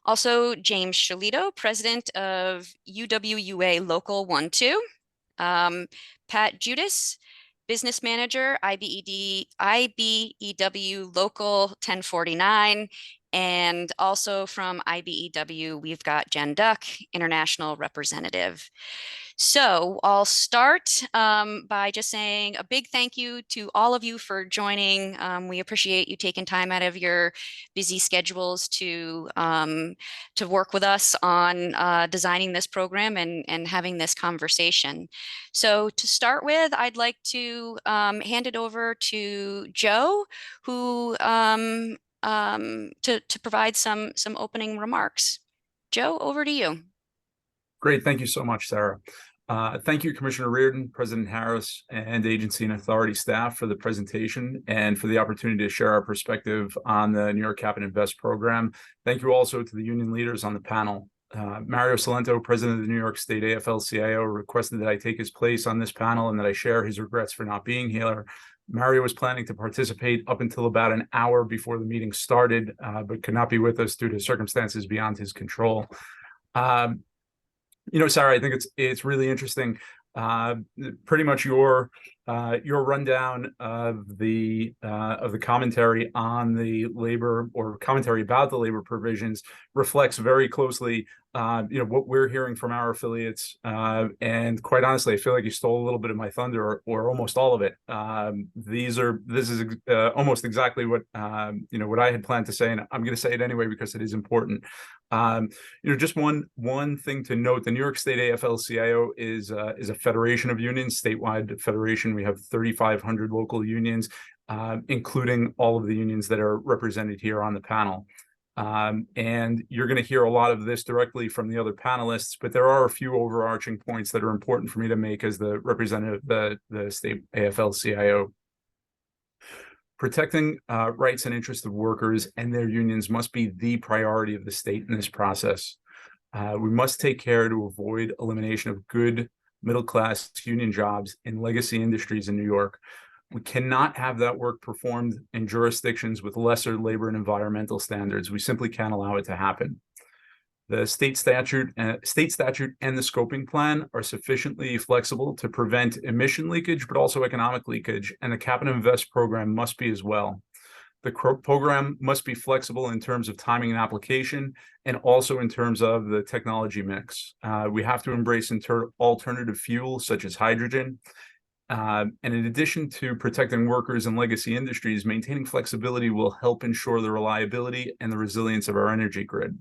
also James Shalito, President of UWUA Local 12, Pat Judas, Business Manager, IBEW Local 1049, and also from IBEW, we've got Jen Duck, International Representative. So I'll start by just saying a big thank you to all of you for joining. We appreciate you taking time out of your busy schedules to work with us on designing this program and having this conversation. So to start with, I'd like to hand it over to Joe, who to provide some opening remarks. Joe, over to you. Great. Thank you so much, Sarah. Thank you, Commissioner Reardon, President Harris, and agency and authority staff for the presentation and for the opportunity to share our perspective on the New York Cap and Invest program. Thank you also to the union leaders on the panel. Mario Salento, President of the New York State AFL-CIO, requested that I take his place on this panel and that I share his regrets for not being here. Mario was planning to participate up until about an hour before the meeting started, but could not be with us due to circumstances beyond his control. You know, Sarah, I think it's really interesting. Pretty much your rundown of the commentary on the labor, or commentary about the labor provisions, reflects very closely what we're hearing from our affiliates, and quite honestly, I feel like you stole a little bit of my thunder, or almost all of it. This is almost exactly what what I had planned to say, and I'm going to say it anyway because it is important. Just one thing to note: the New York State AFL-CIO is a federation of unions, statewide federation. We have 3,500 local unions, including all of the unions that are represented here on the panel. And you're going to hear a lot of this directly from the other panelists, but there are a few overarching points that are important for me to make as the representative of the state AFL-CIO. Protecting rights and interests of workers and their unions must be the priority of the state in this process. We must take care to avoid elimination of good middle-class union jobs in legacy industries in New York. We cannot have that work performed in jurisdictions with lesser labor and environmental standards. We simply can't allow it to happen. The state statute and the scoping plan are sufficiently flexible to prevent emission leakage, but also economic leakage, and the Cap and Invest program must be as well. The program must be flexible in terms of timing and application, and also in terms of the technology mix. We have to embrace alternative fuels such as hydrogen. And in addition to protecting workers in legacy industries, maintaining flexibility will help ensure the reliability and the resilience of our energy grid.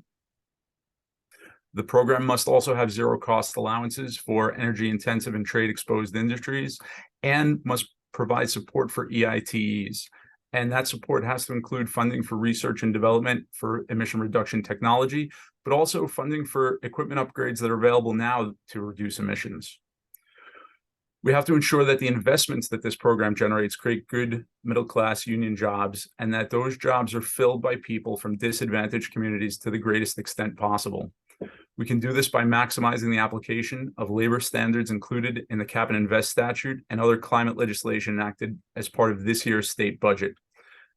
The program must also have zero-cost allowances for energy-intensive and trade-exposed industries, and must provide support for EITEs. And that support has to include funding for research and development for emission reduction technology, but also funding for equipment upgrades that are available now to reduce emissions. We have to ensure that the investments that this program generates create good middle-class union jobs, and that those jobs are filled by people from disadvantaged communities to the greatest extent possible. We can do this by maximizing the application of labor standards included in the Cap and Invest statute and other climate legislation enacted as part of this year's state budget.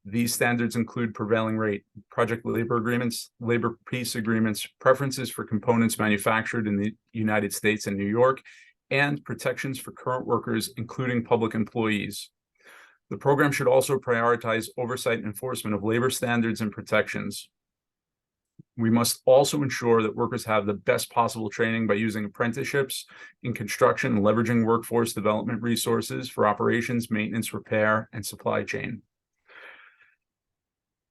These standards include prevailing rate, project labor agreements, labor peace agreements, preferences for components manufactured in the United States and New York, and protections for current workers, including public employees. The program should also prioritize oversight and enforcement of labor standards and protections. We must also ensure that workers have the best possible training by using apprenticeships in construction, leveraging workforce development resources for operations, maintenance, repair, and supply chain.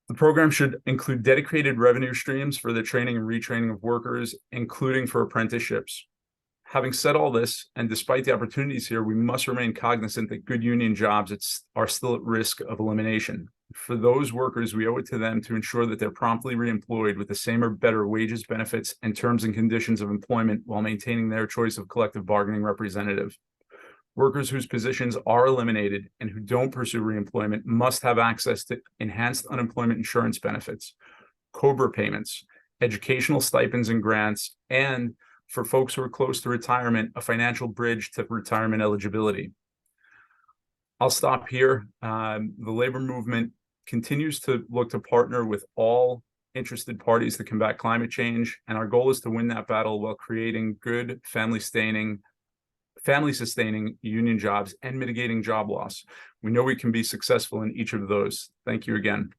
The program should include dedicated revenue streams for the training and retraining of workers, including for apprenticeships. Having said all this, and despite the opportunities here, we must remain cognizant that good union jobs are still at risk of elimination. For those workers, we owe it to them to ensure that they're promptly reemployed with the same or better wages, benefits, and terms and conditions of employment while maintaining their choice of collective bargaining representative. Workers whose positions are eliminated and who don't pursue reemployment must have access to enhanced unemployment insurance benefits. COBRA payments, educational stipends and grants, and for folks who are close to retirement, a financial bridge to retirement eligibility. I'll stop here. The labor movement continues to look to partner with all interested parties to combat climate change, and our goal is to win that battle while creating good family-sustaining union jobs and mitigating job loss. We know we can be successful in each of those. Thank you again.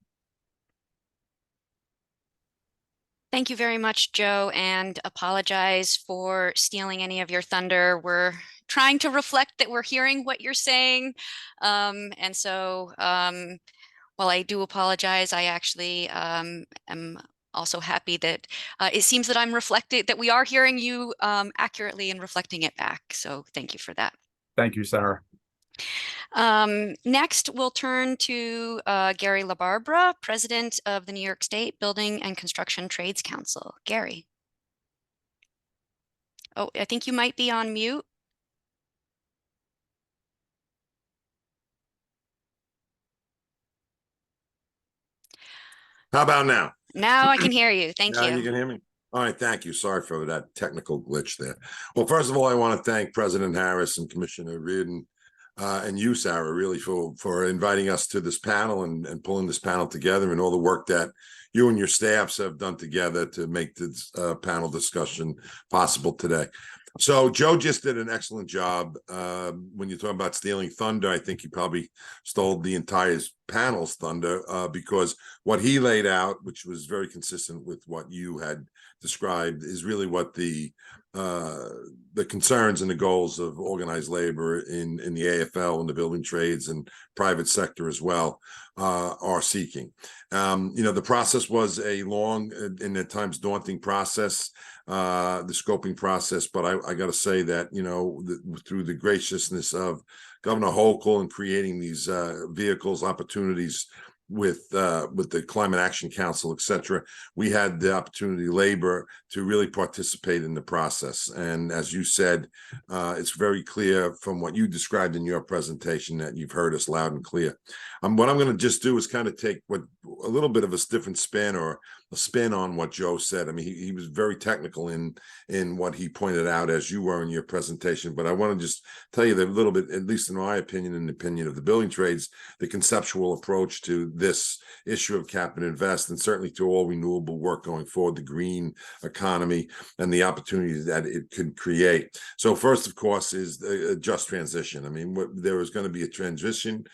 Thank you very much, Joe, and apologize for stealing any of your thunder. We're trying to reflect that we're hearing what you're saying. And so while I do apologize, I actually am also happy that it seems that that we are hearing you accurately and reflecting it back. So thank you for that. Thank you, Sarah. Next, we'll turn to Gary LaBarbera, President of the New York State Building and Construction Trades Council. Gary. Oh, I think you might be on mute. How about now? Now I can hear you. Thank Now you. you can hear me? All right, thank you. Sorry for that technical glitch there. Well, first of all, I want to thank President Harris and Commissioner Reardon and you, Sarah, really for inviting us to this panel and pulling this panel together, and all the work that you and your staffs have done together to make this panel discussion possible today. So Joe just did an excellent job. When you talk about stealing thunder, I think he probably stole the entire panel's thunder because what he laid out, which was very consistent with what you had described, is really what the concerns and the goals of organized labor in the AFL and the building trades and private sector as well are seeking. The process was a long and at times daunting process, the scoping process, but I got to say that, through the graciousness of Governor Hochul in creating these vehicles, opportunities with the Climate Action Council, et cetera, we had the opportunity, labor, to really participate in the process. And as you said, it's very clear from what you described in your presentation that you've heard us loud and clear. What I'm going to just do is kind of take a little bit of a different spin, or a spin on what Joe said. I mean, he was very technical in what he pointed out, as you were in your presentation. But I want to just tell you that a little bit, at least in my opinion and the opinion of the building trades, the conceptual approach to this issue of cap and invest, and certainly to all renewable work going forward, the green economy and the opportunities that it could create. So first, of course, is a just transition. I mean, there is going to be a transition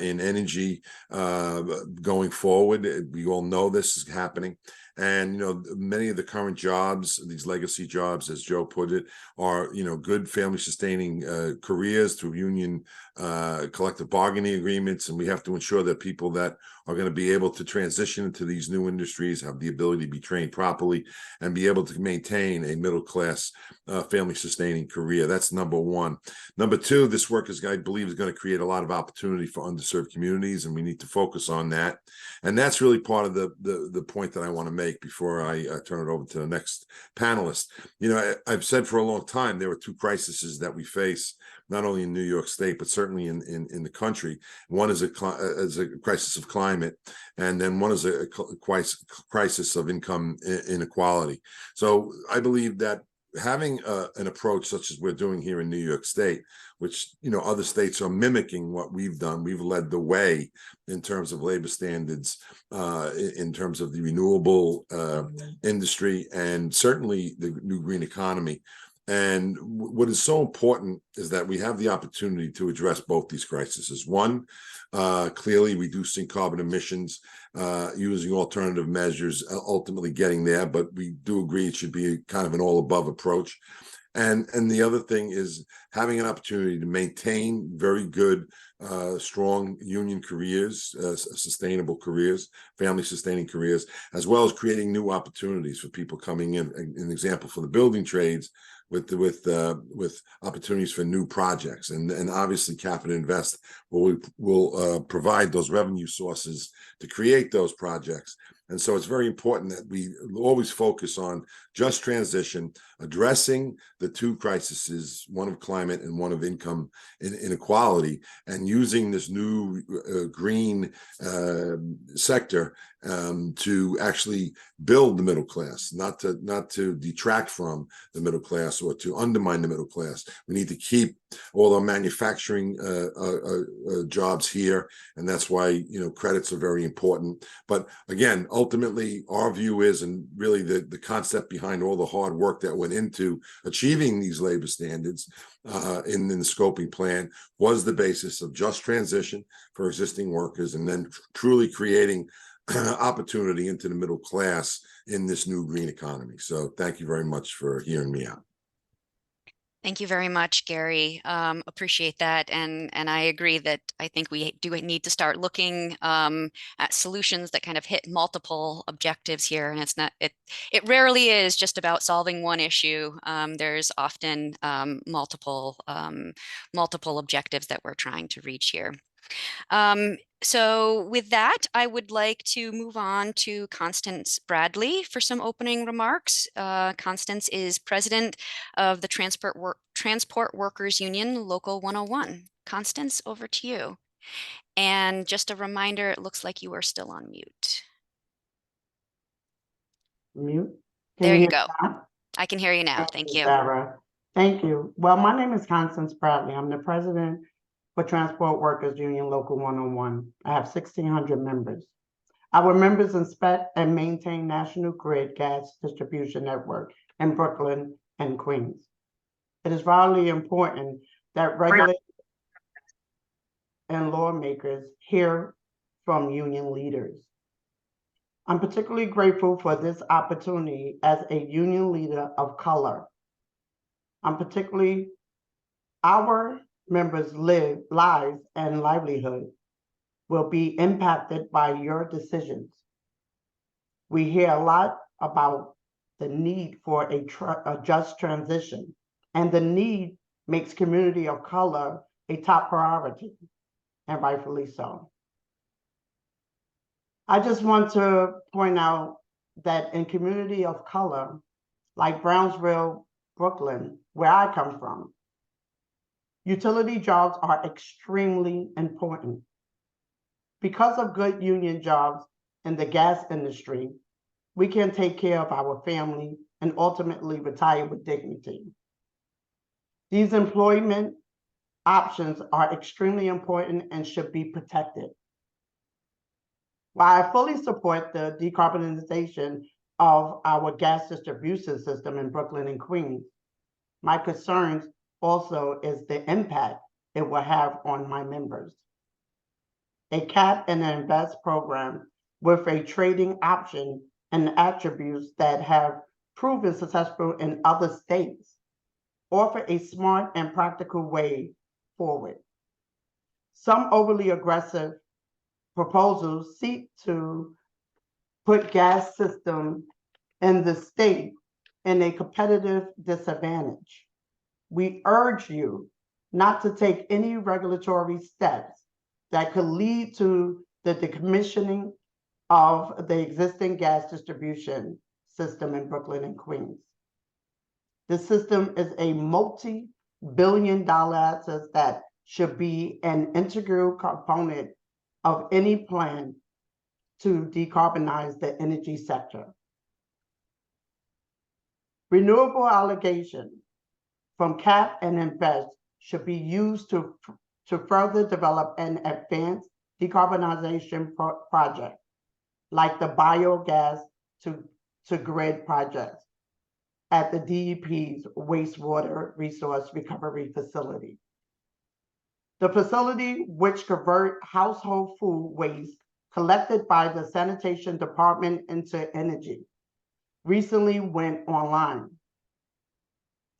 in energy going forward. We all know this is happening. And, many of the current jobs, these legacy jobs, as Joe put it, are, good family sustaining careers through union collective bargaining agreements. And we have to ensure that people that are going to be able to transition into these new industries have the ability to be trained properly and be able to maintain a middle class family sustaining career. That's number one. Number two, this work I believe is going to create a lot of opportunity for underserved communities, and we need to focus on that. And that's really part of the point that I want to make before I turn it over to the next panelist. I've said for a long time, there are two crises that we face, not only in New York State, but certainly in the country. One is a crisis of climate, and then one is a crisis of income inequality. So I believe that having an approach such as we're doing here in New York State, which other states are mimicking what we've done. We've led the way in terms of labor standards, in terms of the renewable industry, and certainly the new green economy. And what is so important is that we have the opportunity to address both these crises. One, clearly reducing carbon emissions, using alternative measures, ultimately getting there. But we do agree it should be kind of an all-above approach. And the other thing is having an opportunity to maintain very good, strong union careers, sustainable careers, family-sustaining careers, as well as creating new opportunities for people coming in. An example for the building trades, with opportunities for new projects, and obviously cap and invest will provide those revenue sources to create those projects. And so it's very important that we always focus on just transition, addressing the two crises, one of climate and one of income inequality, and using this new green sector to actually build the middle class, not to detract from the middle class or to undermine the middle class. We need to keep all our manufacturing jobs here, and that's why credits are very important. But again, ultimately, our view is, and really the concept behind all the hard work that went into achieving these labor standards in the scoping plan was the basis of just transition for existing workers, and then truly creating opportunity into the middle class in this new green economy. So thank you very much for hearing me out. Thank you very much, Gary. Appreciate that. And I agree that I think we do need to start looking at solutions that kind of hit multiple objectives here. And it rarely is just about solving one issue. There's often multiple objectives that we're trying to reach here. So with that, I would like to move on to Constance Bradley for some opening remarks. Constance is president of the Transport Workers Union, Local 101. Constance, over to you. And just a reminder, it looks like you are still on mute. Mute. There you go. I can hear you now. Thank you. Sarah. Thank you. Well, my name is Constance Bradley. I'm the president for Transport Workers Union Local 101. I have 1,600 members. Our members inspect and maintain National Grid gas distribution network in Brooklyn and Queens. It is vitally important that regulators and lawmakers hear from union leaders. I'm particularly grateful for this opportunity as a union leader of color. Our members' lives and livelihood will be impacted by your decisions. We hear a lot about the need for a just transition, and the need makes community of color a top priority, and rightfully so. I just want to point out that in community of color, like Brownsville, Brooklyn, where I come from, utility jobs are extremely important. Because of good union jobs in the gas industry, we can take care of our family and ultimately retire with dignity. These employment options are extremely important and should be protected. While I fully support the decarbonization of our gas distribution system in Brooklyn and Queens, my concerns also is the impact it will have on my members. A cap and invest program with a trading option and attributes that have proven successful in other states offer a smart and practical way forward. Some overly aggressive proposals seek to put gas system in the state in a competitive disadvantage. We urge you not to take any regulatory steps that could lead to the decommissioning of the existing gas distribution system in Brooklyn and Queens. The system is a multi-billion-dollar asset that should be an integral component of any plan to decarbonize the energy sector. Renewable allocation from cap and invest should be used to further develop and advance decarbonization projects like the biogas to grid projects at the DEP's wastewater resource recovery facility. The facility, which convert household food waste collected by the sanitation department into energy, recently went online.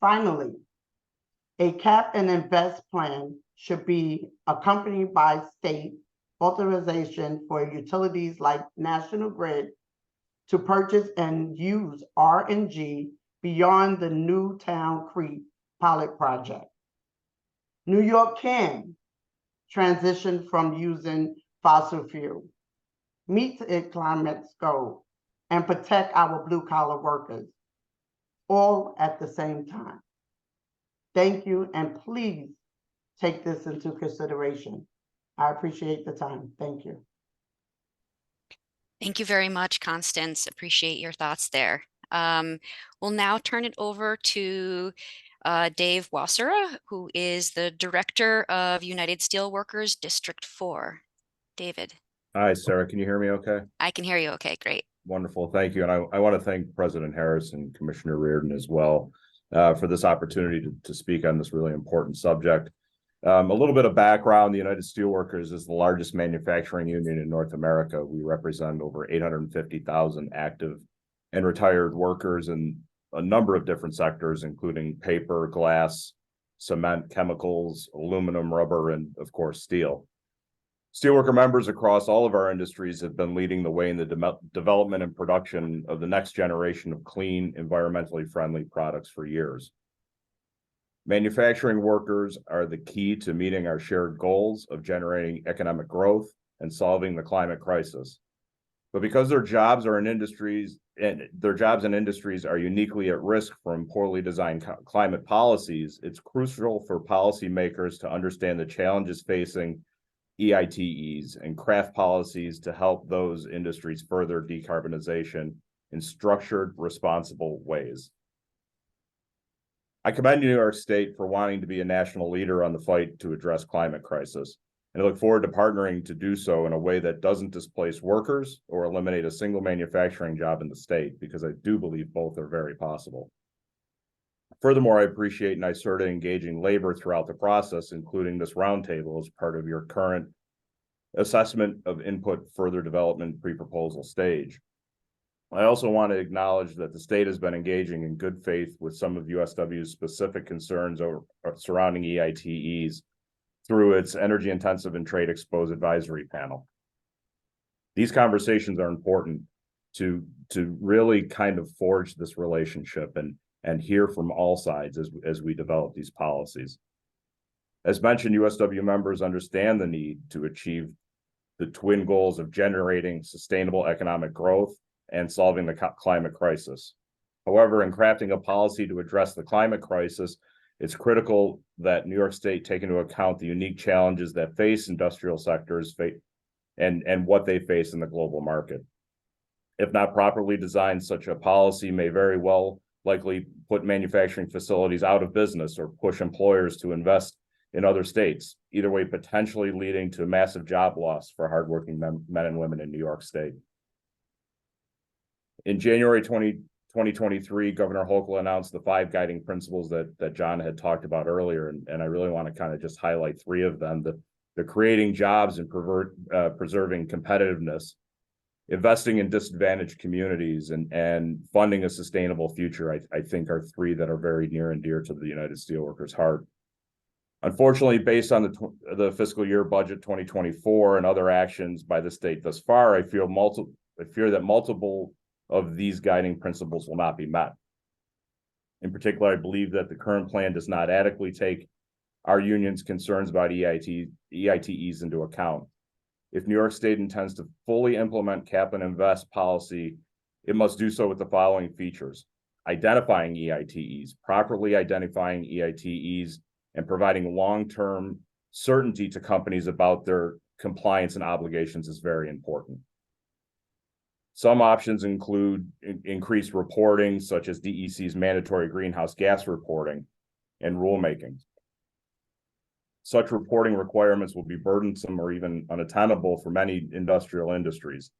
Finally, a cap and invest plan should be accompanied by state authorization for utilities like National Grid to purchase and use RNG beyond the Newtown Creek pilot project. New York can transition from using fossil fuel, meet its climate goal, and protect our blue-collar workers. all at the same time. Thank you, and please take this into consideration. I appreciate the time. Thank you. Thank you very much, Constance. Appreciate your thoughts there. We'll now turn it over to Dave Wassera, who is the Director of United Steelworkers District 4. David. Hi, Sarah. Can you hear me okay? I can hear you okay. Great. Wonderful. Thank you. And I want to thank President Harris and Commissioner Reardon as well for this opportunity to speak on this really important subject. A little bit of background, the United Steelworkers is the largest manufacturing union in North America. We represent over 850,000 active and retired workers in a number of different sectors, including paper, glass, cement, chemicals, aluminum, rubber, and of course, steel. Steelworker members across all of our industries have been leading the way in the development and production of the next generation of clean, environmentally friendly products for years. Manufacturing workers are the key to meeting our shared goals of generating economic growth and solving the climate crisis. But because their jobs and industries are uniquely at risk from poorly designed climate policies, it's crucial for policymakers to understand the challenges facing EITEs and craft policies to help those industries further decarbonization in structured, responsible ways. I commend New York State for wanting to be a national leader on the fight to address climate crisis, and I look forward to partnering to do so in a way that doesn't displace workers or eliminate a single manufacturing job in the state, because I do believe both are very possible. Furthermore, I appreciate NYSERDA engaging labor throughout the process, including this roundtable as part of your current assessment of input further development pre-proposal stage. I also want to acknowledge that the state has been engaging in good faith with some of USW's specific concerns surrounding EITEs through its Energy Intensive and Trade Exposed Advisory Panel. These conversations are important to really kind of forge this relationship and hear from all sides as we develop these policies. As mentioned, USW members understand the need to achieve the twin goals of generating sustainable economic growth and solving the climate crisis. However, in crafting a policy to address the climate crisis, it's critical that New York State take into account the unique challenges that face industrial sectors and what they face in the global market. If not properly designed, such a policy may very well likely put manufacturing facilities out of business or push employers to invest in other states, either way potentially leading to massive job loss for hardworking men and women in New York State. In January 2023, Governor Hochul announced the 5 guiding principles that John had talked about earlier, and I really want to kind of just highlight 3 of them: the creating jobs and preserving competitiveness, investing in disadvantaged communities, and funding a sustainable future. I think are 3 that are very near and dear to the United Steelworkers' heart. Unfortunately, based on the fiscal year budget 2024 and other actions by the state thus far, I fear that multiple of these guiding principles will not be met. In particular, I believe that the current plan does not adequately take our union's concerns about EITEs into account. If New York State intends to fully implement cap and invest policy, it must do so with the following features: identifying EITEs, properly identifying EITEs, and providing long-term certainty to companies about their compliance and obligations is very important. Some options include increased reporting, such as DEC's mandatory greenhouse gas reporting and rulemaking. Such reporting requirements will be burdensome or even unattainable for many industrial industries.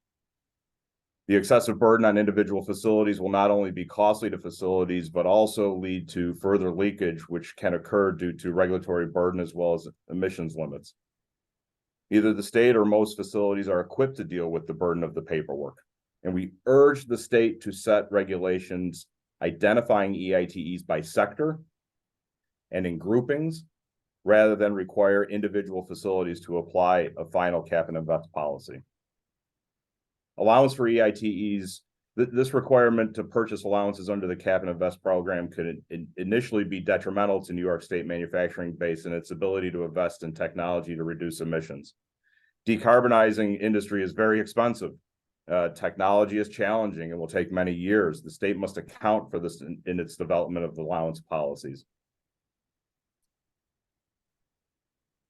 The excessive burden on individual facilities will not only be costly to facilities, but also lead to further leakage, which can occur due to regulatory burden as well as emissions limits. Either the state or most facilities are equipped to deal with the burden of the paperwork, and we urge the state to set regulations identifying EITEs by sector and in groupings, rather than require individual facilities to apply a final cap and invest policy. Allowance for EITEs, this requirement to purchase allowances under the cap and invest program could initially be detrimental to New York State manufacturing base and its ability to invest in technology to reduce emissions. Decarbonizing industry is very expensive, Technology is challenging and will take many years. The state must account for this in its development of allowance policies.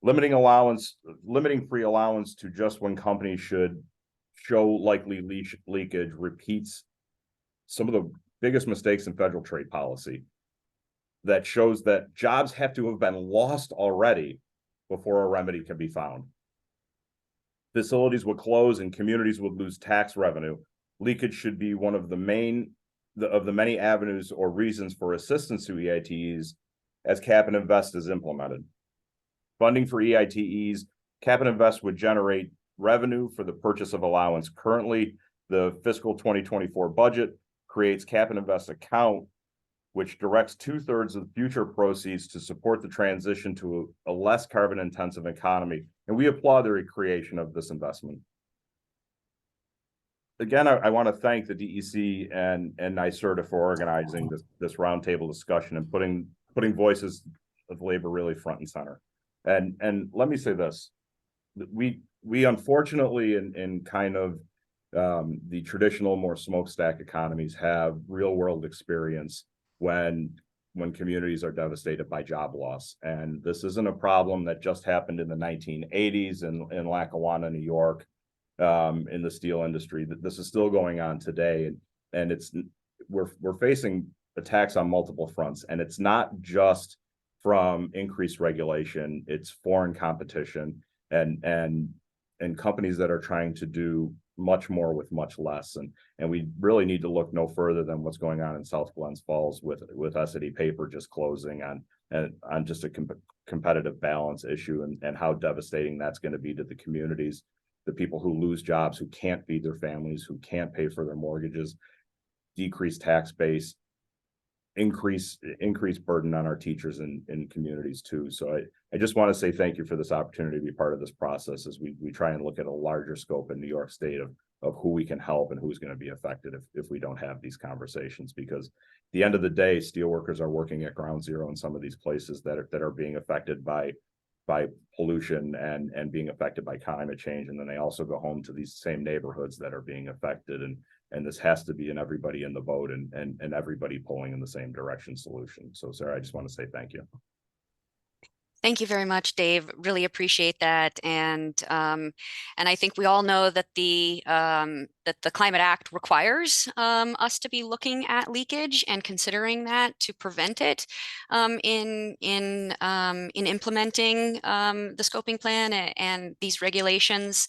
Limiting free allowance to just when companies should show likely leakage repeats some of the biggest mistakes in federal trade policy that shows that jobs have to have been lost already before a remedy can be found. Facilities would close and communities would lose tax revenue. Leakage should be one of the many avenues or reasons for assistance to EITEs as Cap and Invest is implemented. Funding for EITEs, Cap and Invest would generate revenue for the purchase of allowance. Currently, the fiscal 2024 budget creates Cap and Invest account, which directs 2/3 of future proceeds to support the transition to a less carbon intensive economy. And we applaud the creation of this investment. Again, I want to thank the DEC and NYSERDA for organizing this roundtable discussion and putting voices of labor really front and center. And let me say this, we unfortunately in kind of the traditional, more smokestack economies have real world experience when communities are devastated by job loss. And this isn't a problem that just happened in the 1980s in Lackawanna, New York, in the steel industry. This is still going on today. And we're facing attacks on multiple fronts. And it's not just from increased regulation, it's foreign competition and companies that are trying to do much more with much less. And we really need to look no further than what's going on in South Glens Falls with S&E Paper just closing on just a competitive balance issue and how devastating that's going to be to the communities, the people who lose jobs, who can't feed their families, who can't pay for their mortgages, decreased tax base, increase burden on our teachers in communities too. So I just want to say thank you for this opportunity to be part of this process as we try and look at a larger scope in New York State of who we can help and who's going to be affected if we don't have these conversations. Because at the end of the day, steelworkers are working at ground zero in some of these places that are being affected by pollution and being affected by climate change. And then they also go home to these same neighborhoods that are being affected. And this has to be an everybody in the boat and everybody pulling in the same direction solution. So, Sarah, I just want to say thank you. Thank you very much, Dave. Really appreciate that. And I think we all know that the Climate Act requires us to be looking at leakage and considering that to prevent it in implementing the scoping plan and these regulations.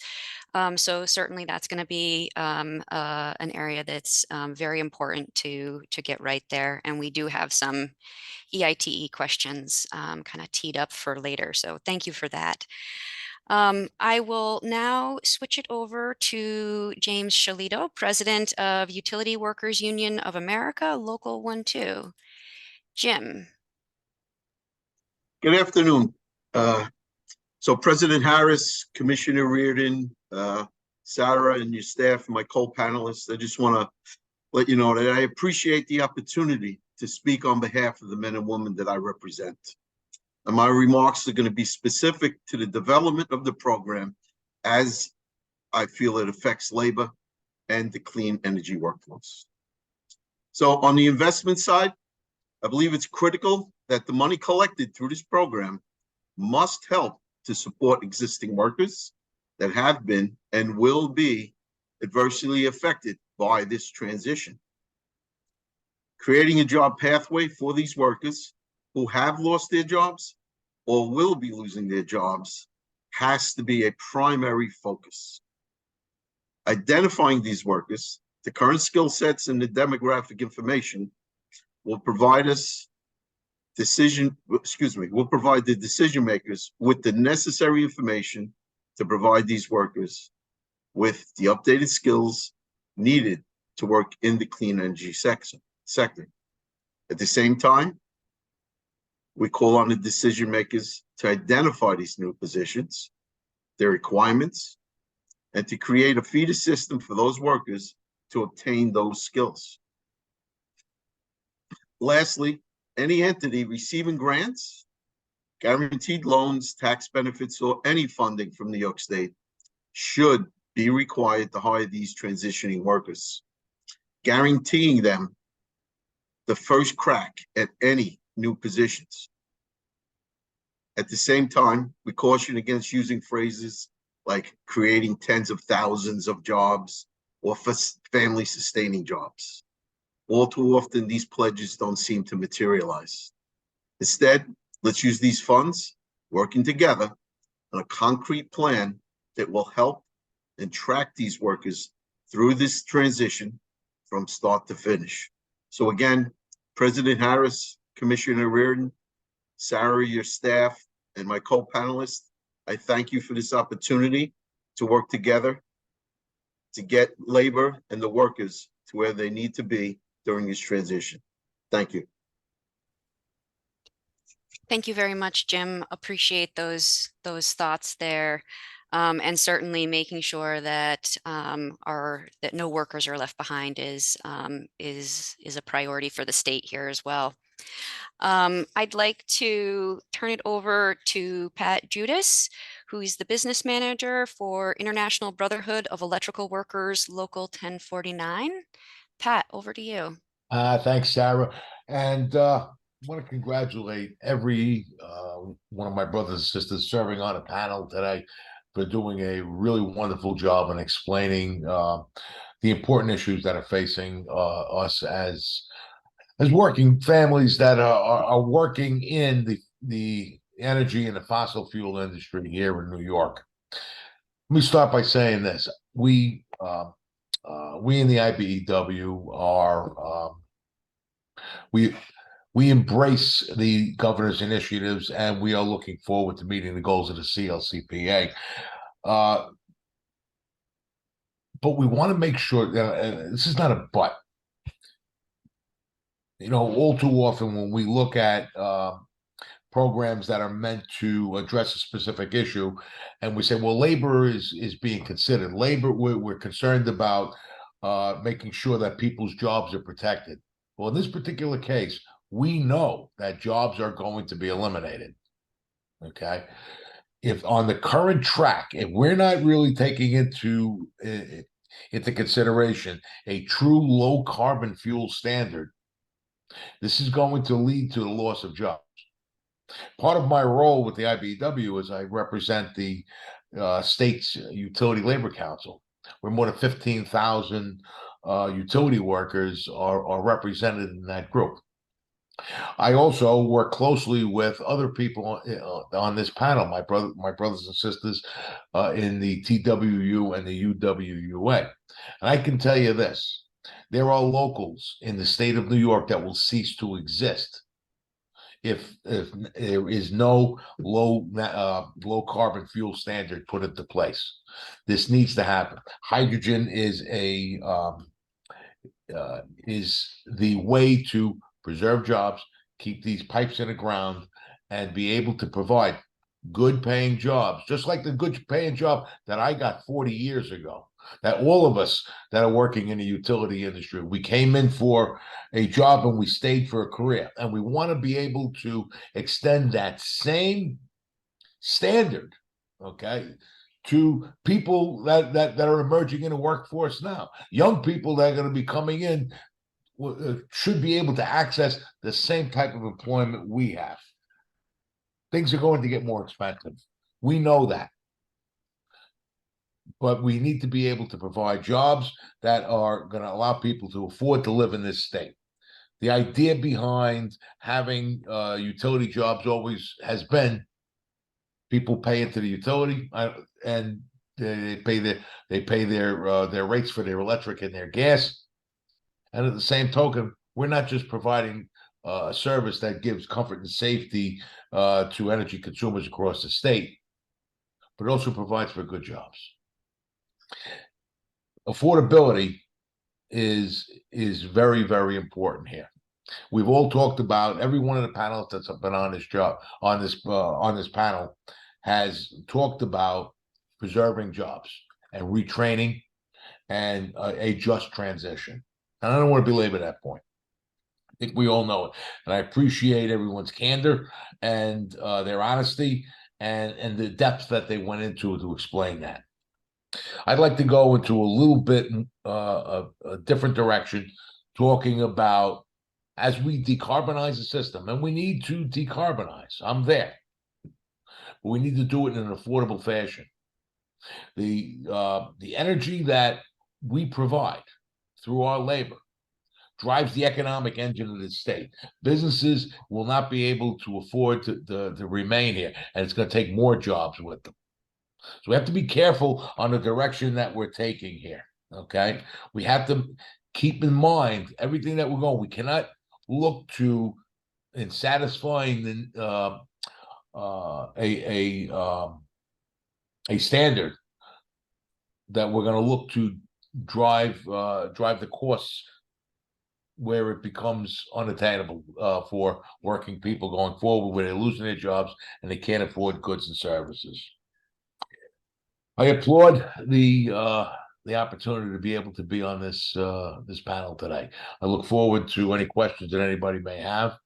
So certainly that's going to be an area that's very important to get right there. And we do have some EITE questions kind of teed up for later. So thank you for that. I will now switch it over to James Shalito, President of Utility Workers Union of America, Local 1-2. Jim. Good afternoon. So President Harris, Commissioner Reardon, Sarah and your staff, and my co-panelists, I just want to let you know that I appreciate the opportunity to speak on behalf of the men and women that I represent. And my remarks are going to be specific to the development of the program as I feel it affects labor and the clean energy workforce. So on the investment side, I believe it's critical that the money collected through this program must help to support existing workers that have been and will be adversely affected by this transition. Creating a job pathway for these workers who have lost their jobs or will be losing their jobs has to be a primary focus. Identifying these workers, the current skill sets and the demographic information will provide us will provide the decision makers with the necessary information to provide these workers with the updated skills needed to work in the clean energy sector. At the same time, we call on the decision makers to identify these new positions, their requirements, and to create a feeder system for those workers to obtain those skills. Lastly, any entity receiving grants, guaranteed loans, tax benefits, or any funding from New York State should be required to hire these transitioning workers, guaranteeing them the first crack at any new positions. At the same time, we caution against using phrases like creating tens of thousands of jobs or family sustaining jobs. All too often, these pledges don't seem to materialize. Instead, let's use these funds working together on a concrete plan that will help and track these workers through this transition from start to finish. So again, President Harris, Commissioner Reardon, Sarah, your staff, and my co-panelists, I thank you for this opportunity to work together to get labor and the workers to where they need to be during this transition. Thank you. Thank you very much, Jim. Appreciate those thoughts there. And certainly making sure that that no workers are left behind is a priority for the state here as well. I'd like to turn it over to Pat Judas, who is the business manager for International Brotherhood of Electrical Workers, Local 1049. Pat, over to you. Thanks, Sarah. And I want to congratulate every one of my brothers and sisters serving on a panel today for doing a really wonderful job in explaining the important issues that are facing us as working families that are working in the energy and the fossil fuel industry here in New York. Let me start by saying this. We in the IBEW are we embrace the governor's initiatives, and we are looking forward to meeting the goals of the CLCPA. But we want to make sure that this is not a but. You know, all too often when we look at programs that are meant to address a specific issue, and we say, well, labor is being considered. Labor, we're concerned about making sure that people's jobs are protected. Well, in this particular case, we know that jobs are going to be eliminated. Okay. If on the current track, if we're not really taking into consideration a true low carbon fuel standard, this is going to lead to the loss of jobs. Part of my role with the IBEW is I represent the state's Utility Labor Council, where more than 15,000 utility workers are represented in that group. I also work closely with other people on this panel, my brothers and sisters in the TWU and the UWUA. And I can tell you this, there are locals in the state of New York that will cease to exist if there is no low carbon fuel standard put into place. This needs to happen. Hydrogen is the way to preserve jobs, keep these pipes in the ground, and be able to provide good paying jobs, just like the good paying job that I got 40 years ago. That all of us that are working in the utility industry, we came in for a job and we stayed for a career. And we want to be able to extend that same standard, okay, to people that are emerging in the workforce now. Young people that are going to be coming in should be able to access the same type of employment we have. Things are going to get more expensive. We know that. But we need to be able to provide jobs that are going to allow people to afford to live in this state. The idea behind having utility jobs always has been people pay into the utility and they pay their rates for their electric and their gas. And at the same token, we're not just providing a service that gives comfort and safety to energy consumers across the state, but it also provides for good jobs. Affordability is very, very important here. We've all talked about, every one of the panelists that's been on this panel has talked about preserving jobs and retraining and a just transition. And I don't want to belabor that point. I think we all know it. And I appreciate everyone's candor and their honesty and the depth that they went into to explain that. I'd like to go into a little bit a different direction, talking about as we decarbonize the system, and we need to decarbonize. I'm there, but we need to do it in an affordable fashion. The energy that we provide through our labor drives the economic engine of the state. Businesses will not be able to afford to remain here, and it's going to take more jobs with them. So we have to be careful on the direction that we're taking here. Okay, we have to keep in mind everything that we're going. We cannot look to in satisfying the a standard that we're going to look to drive the costs where it becomes unattainable for working people going forward, where they're losing their jobs and they can't afford goods and services. I applaud the opportunity to be able to be on this panel today. I look forward to any questions that anybody may have.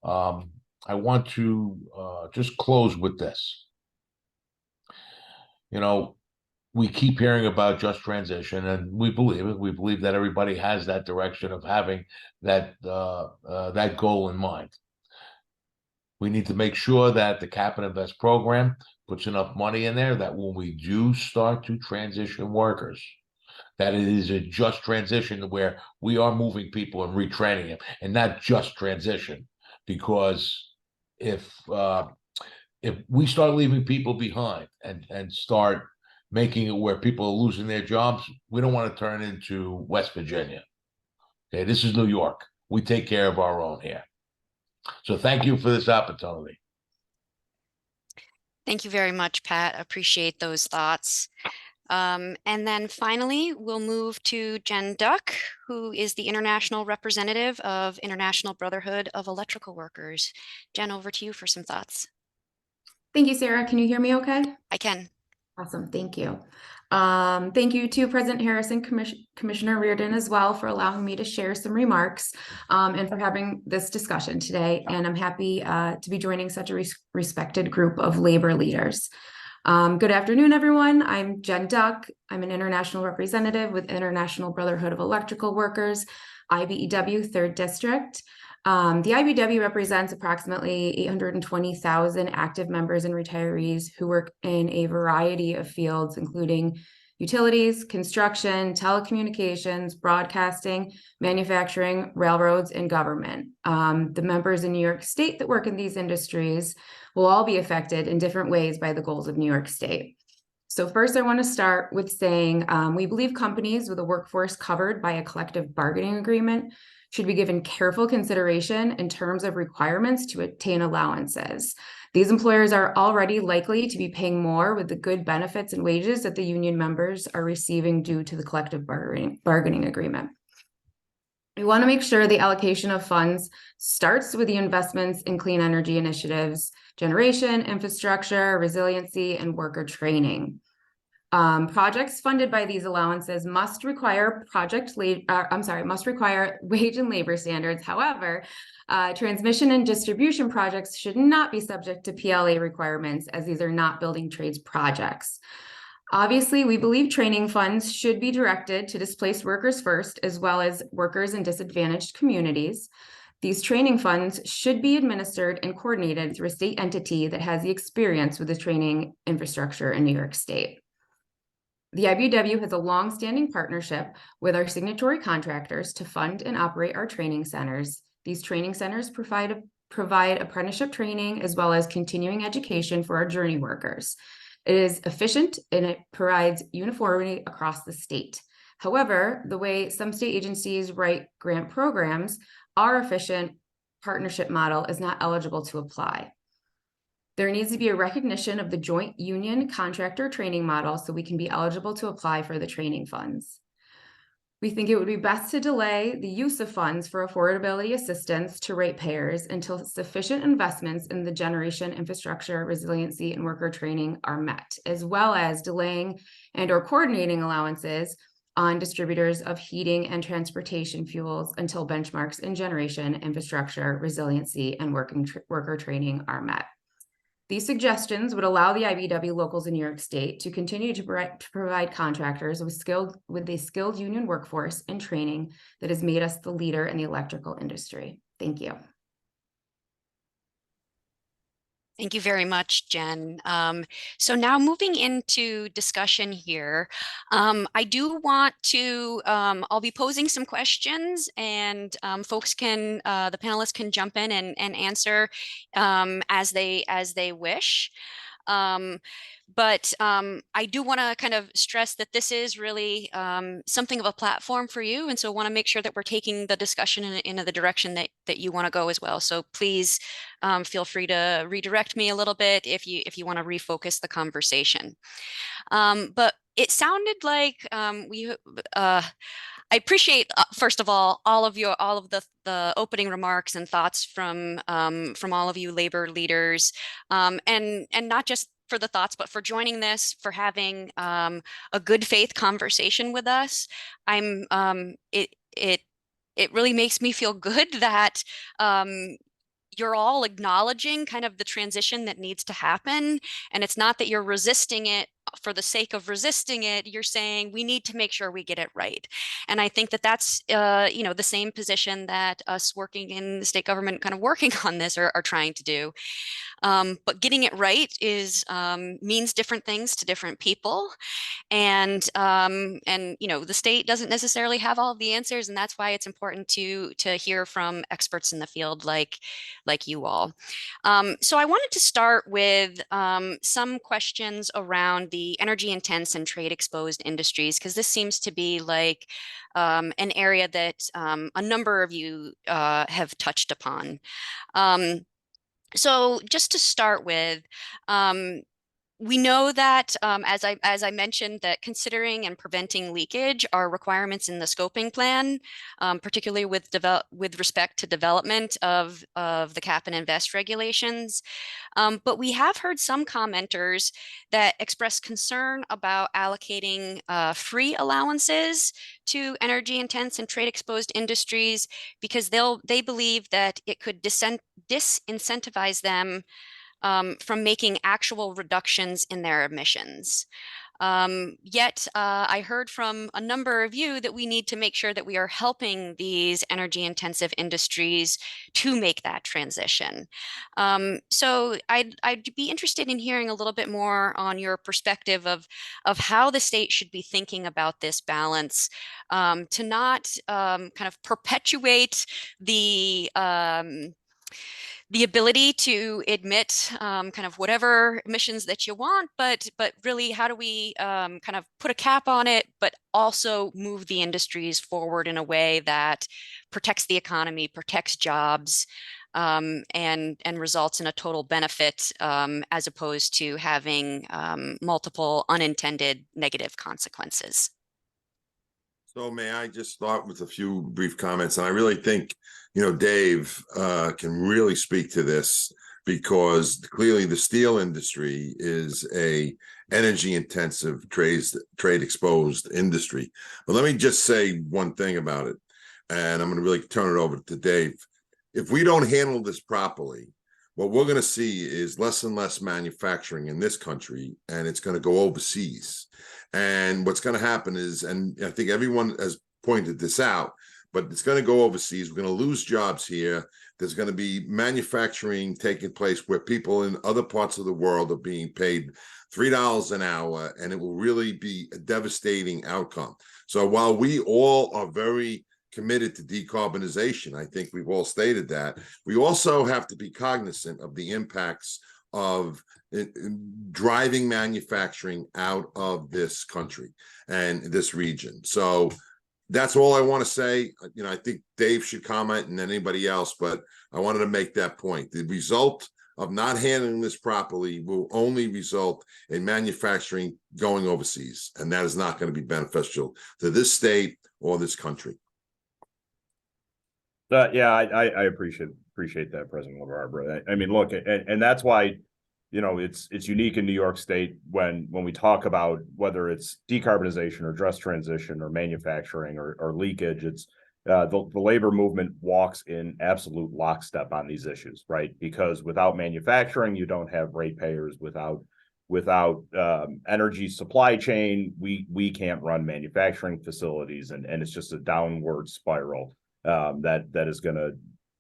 I want to just close with this. You know, we keep hearing about just transition, and we believe it. We believe that everybody has that direction of having that goal in mind. We need to make sure that the Cap and Invest program puts enough money in there that when we do start to transition workers, that it is a just transition where we are moving people and retraining them, and not just transition. Because if we start leaving people behind and start making it where people are losing their jobs, we don't want to turn into West Virginia. Okay, this is New York. We take care of our own here. So thank you for this opportunity. Thank you very much, Pat. Appreciate those thoughts. And then finally, we'll move to Jen Duck, who is the international representative of International Brotherhood of Electrical Workers. Jen, over to you for some thoughts. Thank you, Sarah. Can you hear me okay? I can. Awesome. Thank you. Thank you to President Harris and Commissioner Reardon as well for allowing me to share some remarks and for having this discussion today. And I'm happy to be joining such a respected group of labor leaders. Good afternoon, everyone. I'm Jen Duck. I'm an international representative with International Brotherhood of Electrical Workers, IBEW 3rd District. The IBEW represents approximately 820,000 active members and retirees who work in a variety of fields, including utilities, construction, telecommunications, broadcasting, manufacturing, railroads, and government. The members in New York State that work in these industries will all be affected in different ways by the goals of New York State. So first, I want to start with saying we believe companies with a workforce covered by a collective bargaining agreement should be given careful consideration in terms of requirements to obtain allowances. These employers are already likely to be paying more with the good benefits and wages that the union members are receiving due to the collective bargaining agreement. We want to make sure the allocation of funds starts with the investments in clean energy initiatives, generation, infrastructure, resiliency, and worker training. Projects funded by these allowances must require wage and labor standards. However, transmission and distribution projects should not be subject to PLA requirements, as these are not building trades projects. Obviously, we believe training funds should be directed to displaced workers first, as well as workers in disadvantaged communities. These training funds should be administered and coordinated through a state entity that has the experience with the training infrastructure in New York State. The IBEW has a long-standing partnership with our signatory contractors to fund and operate our training centers. These training centers provide apprenticeship training as well as continuing education for our journey workers. It is efficient and it provides uniformity across the state. However, the way some state agencies write grant programs, our efficient partnership model is not eligible to apply. There needs to be a recognition of the joint union contractor training model so we can be eligible to apply for the training funds. We think it would be best to delay the use of funds for affordability assistance to ratepayers until sufficient investments in the generation infrastructure, resiliency, and worker training are met, as well as delaying and/or coordinating allowances on distributors of heating and transportation fuels until benchmarks in generation, infrastructure, resiliency, and worker training are met. These suggestions would allow the IBEW locals in New York State to continue to provide contractors with a skilled union workforce and training that has made us the leader in the electrical industry. Thank you. Thank you very much, Jen. So now moving into discussion here, I do want to, I'll be posing some questions, and folks can, the panelists can jump in and answer as they wish. But I do want to kind of stress that this is really something of a platform for you. And so I want to make sure that we're taking the discussion in the direction that you want to go as well. So please feel free to redirect me a little bit if you want to refocus the conversation. But it sounded like I appreciate, first of all of the opening remarks and thoughts from all of you labor leaders, and not just for the thoughts, but for joining this, for having a good faith conversation with us. It really makes me feel good that you're all acknowledging kind of the transition that needs to happen. And it's not that you're resisting it for the sake of resisting it. You're saying we need to make sure we get it right. And I think that that's, the same position that us working in the state government kind of working on this are trying to do. But getting it right means different things to different people. And the state doesn't necessarily have all of the answers, and that's why it's important to hear from experts in the field like you all. So I wanted to start with some questions around the energy intense and trade exposed industries, because this seems to be like an area that a number of you have touched upon. So just to start with, we know that, as I mentioned, that considering and preventing leakage are requirements in the scoping plan, particularly with respect to development of the cap and invest regulations. But we have heard some commenters that express concern about allocating free allowances to energy intense and trade exposed industries, because they believe that it could disincentivize them from making actual reductions in their emissions. Yet I heard from a number of you that we need to make sure that we are helping these energy intensive industries to make that transition. So I'd be interested in hearing a little bit more on your perspective of how the state should be thinking about this balance, to not kind of perpetuate the ability to emit kind of whatever emissions that you want, but really how do we kind of put a cap on it, but also move the industries forward in a way that protects the economy, protects jobs, and results in a total benefit, as opposed to having multiple unintended negative consequences. So may I just start with a few brief comments? And I really think, Dave can really speak to this, because clearly the steel industry is a energy intensive trade exposed industry. But let me just say one thing about it, and I'm going to really turn it over to Dave. If we don't handle this properly, what we're going to see is less and less manufacturing in this country, and it's going to go overseas. And what's going to happen is, and I think everyone has pointed this out, but it's going to go overseas. We're going to lose jobs here. There's going to be manufacturing taking place where people in other parts of the world are being paid $3 an hour, and it will really be a devastating outcome. So while we all are very committed to decarbonization, I think we've all stated that, we also have to be cognizant of the impacts of driving manufacturing out of this country and this region. So that's all I want to say. I think Dave should comment and anybody else, but I wanted to make that point. The result of not handling this properly will only result in manufacturing going overseas, and that is not going to be beneficial to this state or this country. Yeah, I appreciate that, President LaBarbera. I mean, look, and that's why, it's unique in New York State when we talk about whether it's decarbonization or just transition or manufacturing or leakage. the labor movement walks in absolute lockstep on these issues, right? Because without manufacturing, you don't have ratepayers. Without energy supply chain, we can't run manufacturing facilities, and it's just a downward spiral that is going to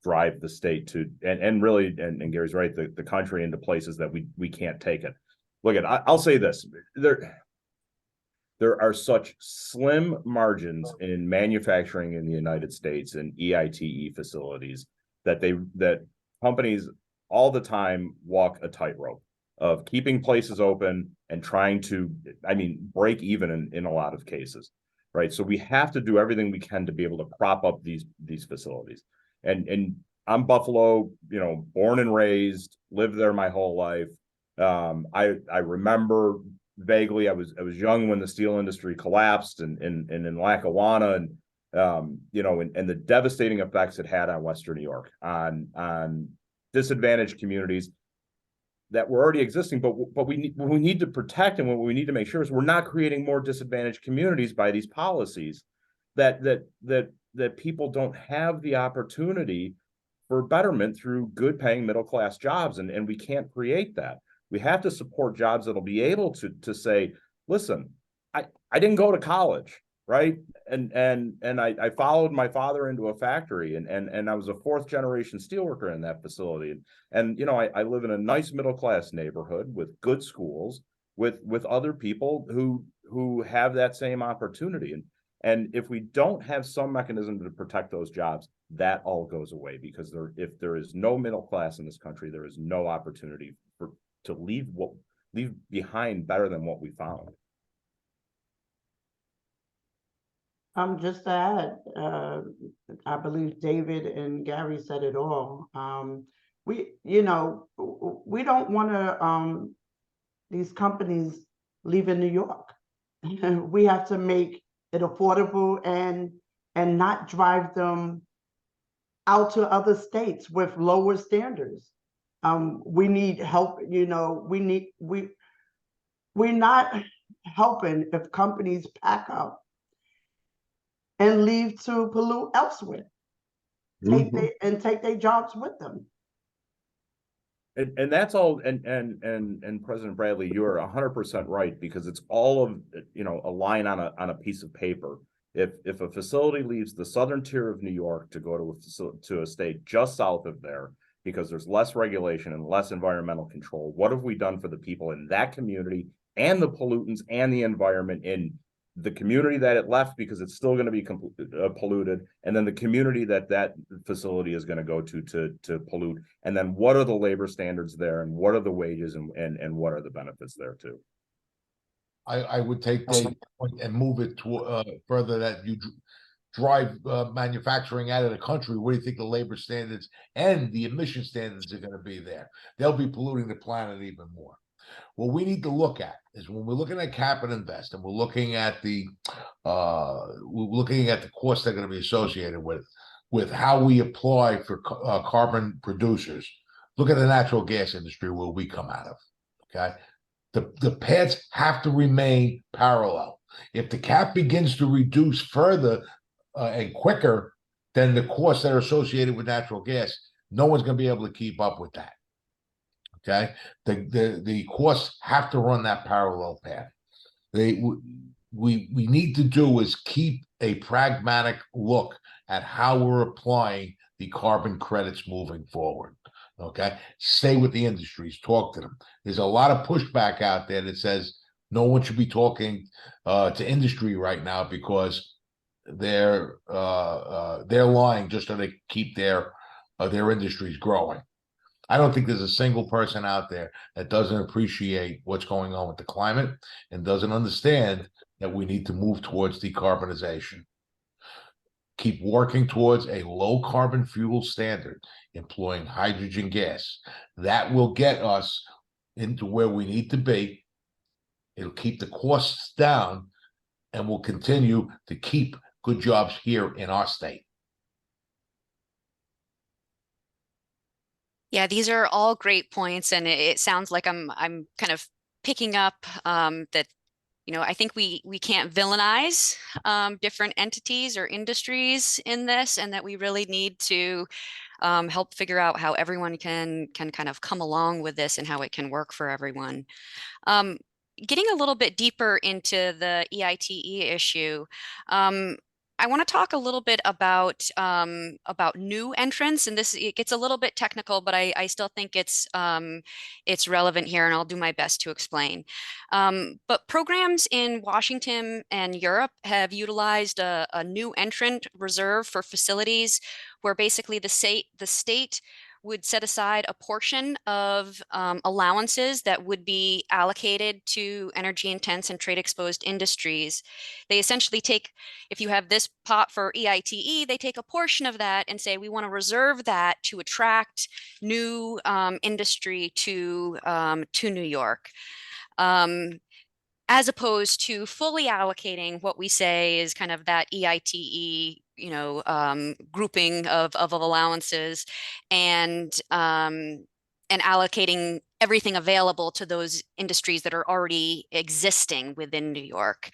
drive the state to and really and Gary's right, the country into places that we can't take it. Look, I'll say this: there are such slim margins in manufacturing in the United States and EITE facilities that companies all the time walk a tightrope of keeping places open and trying to, break even in a lot of cases, right? So we have to do everything we can to be able to prop up these facilities. And I'm Buffalo, born and raised, lived there my whole life. I remember vaguely, I was young when the steel industry collapsed and in Lackawanna and and the devastating effects it had on Western New York, on disadvantaged communities that were already existing, but we need to protect, and what we need to make sure is we're not creating more disadvantaged communities by these policies that people don't have the opportunity for betterment through good paying middle class jobs, and we can't create that. We have to support jobs that'll be able to say, listen, I didn't go to college, right? And I followed my father into a factory, and I was a fourth generation steelworker in that facility. And I live in a nice middle class neighborhood with good schools, with other people who have that same opportunity. And if we don't have some mechanism to protect those jobs, that all goes away, because if there is no middle class in this country, there is no opportunity to leave behind better than what we found. Just to add, I believe David and Gary said it all. We don't want to these companies leave in New York. We have to make it affordable and not drive them out to other states with lower standards. We need help. We're not helping if companies pack up and leave to pollute elsewhere, take their jobs with them. And that's all. And President Bradley, you are 100% right, because it's all of a line on a piece of paper. If a facility leaves the southern tier of New York to go to a state just south of there, because there's less regulation and less environmental control, what have we done for the people in that community and the pollutants and the environment in the community that it left, because it's still going to be polluted, and then the community that facility is going to go to pollute, and then what are the labor standards there, and what are the wages, and what are the benefits there too? I would take the point and move it to further, that you drive manufacturing out of the country. What do you think the labor standards and the emission standards are going to be there? They'll be polluting the planet even more. What we need to look at is, when we're looking at cap and invest, and we're looking at the costs that are going to be associated with how we apply for carbon producers. Look at the natural gas industry, where we come out of. Okay, the paths have to remain parallel. If the cap begins to reduce further and quicker than the costs that are associated with natural gas, no one's going to be able to keep up with that. Okay, the costs have to run that parallel path. We need to do is keep a pragmatic look at how we're applying the carbon credits moving forward. Okay, stay with the industries, talk to them. There's a lot of pushback out there that says no one should be talking to industry right now, because they're lying just so they keep their industries growing. I don't think there's a single person out there that doesn't appreciate what's going on with the climate and doesn't understand that we need to move towards decarbonization. Keep working towards a low carbon fuel standard, employing hydrogen gas. That will get us into where we need to be. It'll keep the costs down, and will continue to keep good jobs here in our state. Yeah, these are all great points, and it sounds like I'm kind of picking up that I think we can't villainize different entities or industries in this, and that we really need to help figure out how everyone can kind of come along with this and how it can work for everyone. Getting a little bit deeper into the EITE issue, I want to talk a little bit about new entrants, and it gets a little bit technical, but I still think it's relevant here, and I'll do my best to explain. But programs in Washington and Europe have utilized a new entrant reserve for facilities, where basically the state would set aside a portion of allowances that would be allocated to energy intense and trade exposed industries. They essentially take, if you have this pot for EITE, they take a portion of that and say, we want to reserve that to attract new industry to New York. As opposed to fully allocating what we say is kind of that EITE, grouping of allowances, and allocating everything available to those industries that are already existing within New York.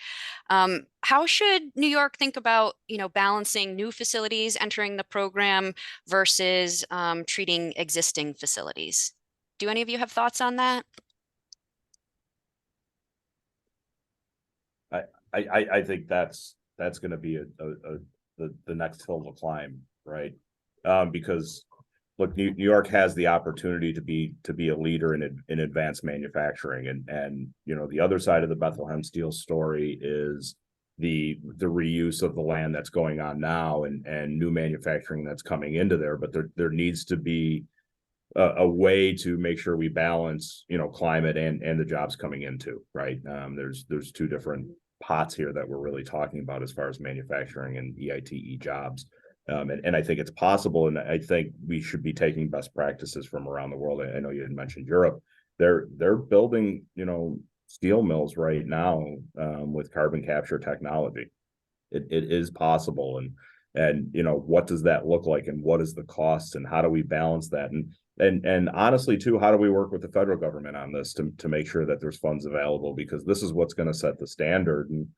How should New York think about, balancing new facilities entering the program versus treating existing facilities? Do any of you have thoughts on that? I think that's going to be the next hill to climb, right? Because look, New York has the opportunity to be a leader in advanced manufacturing, and the other side of the Bethlehem Steel story is the reuse of the land that's going on now, and new manufacturing that's coming into there. But there needs to be a way to make sure we balance, climate and the jobs coming into, right? There's two different pots here that we're really talking about as far as manufacturing and EITE jobs. And I think it's possible, and I think we should be taking best practices from around the world. I know you had mentioned Europe. They're building, steel mills right now with carbon capture technology. It is possible, and what does that look like, and what is the cost, and how do we balance that? And honestly, too, how do we work with the federal government on this to make sure that there's funds available? Because this is what's going to set the standard. And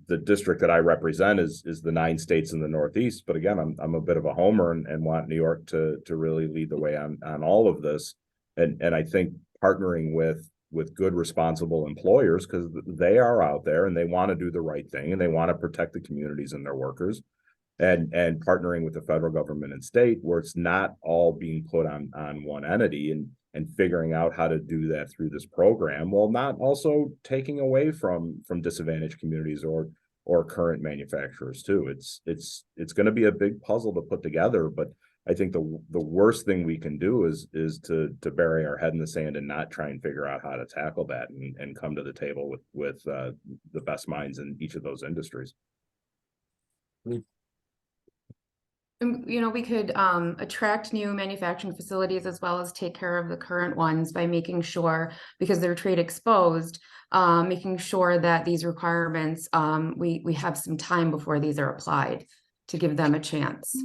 the district that I represent is the 9 states in the Northeast. But again, I'm a bit of a homer and want New York to really lead the way on all of this. And I think partnering with good, responsible employers, because they are out there and they want to do the right thing and they want to protect the communities and their workers. And partnering with the federal government and state, where it's not all being put on one entity, and figuring out how to do that through this program, while not also taking away from disadvantaged communities or current manufacturers too. It's going to be a big puzzle to put together, but I think the worst thing we can do is to bury our head in the sand and not try and figure out how to tackle that and come to the table with the best minds in each of those industries. We could attract new manufacturing facilities as well as take care of the current ones by making sure, because they're trade exposed, making sure that these requirements, we have some time before these are applied to give them a chance.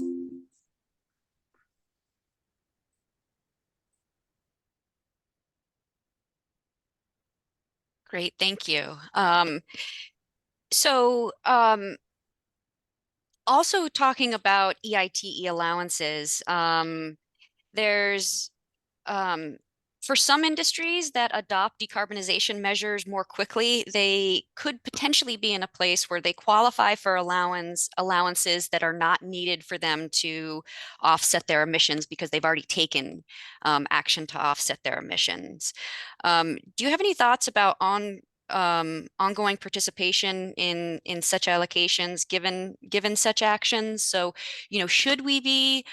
Great, thank you. Also talking about EITE allowances, there's for some industries that adopt decarbonization measures more quickly, they could potentially be in a place where they qualify for allowances that are not needed for them to offset their emissions because they've already taken action to offset their emissions. Do you have any thoughts about ongoing participation in such allocations given such actions? So, should we be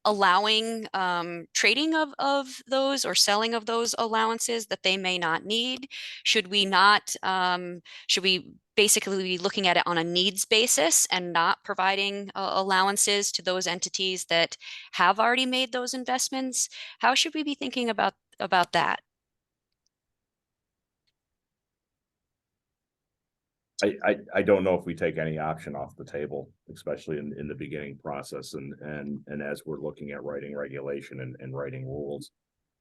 allowing trading of those or selling of those allowances that they may not need? Should we not? Should we basically be looking at it on a needs basis and not providing allowances to those entities that have already made those investments? How should we be thinking about that? I don't know if we take any option off the table, especially in the beginning process, and as we're looking at writing regulation and writing rules.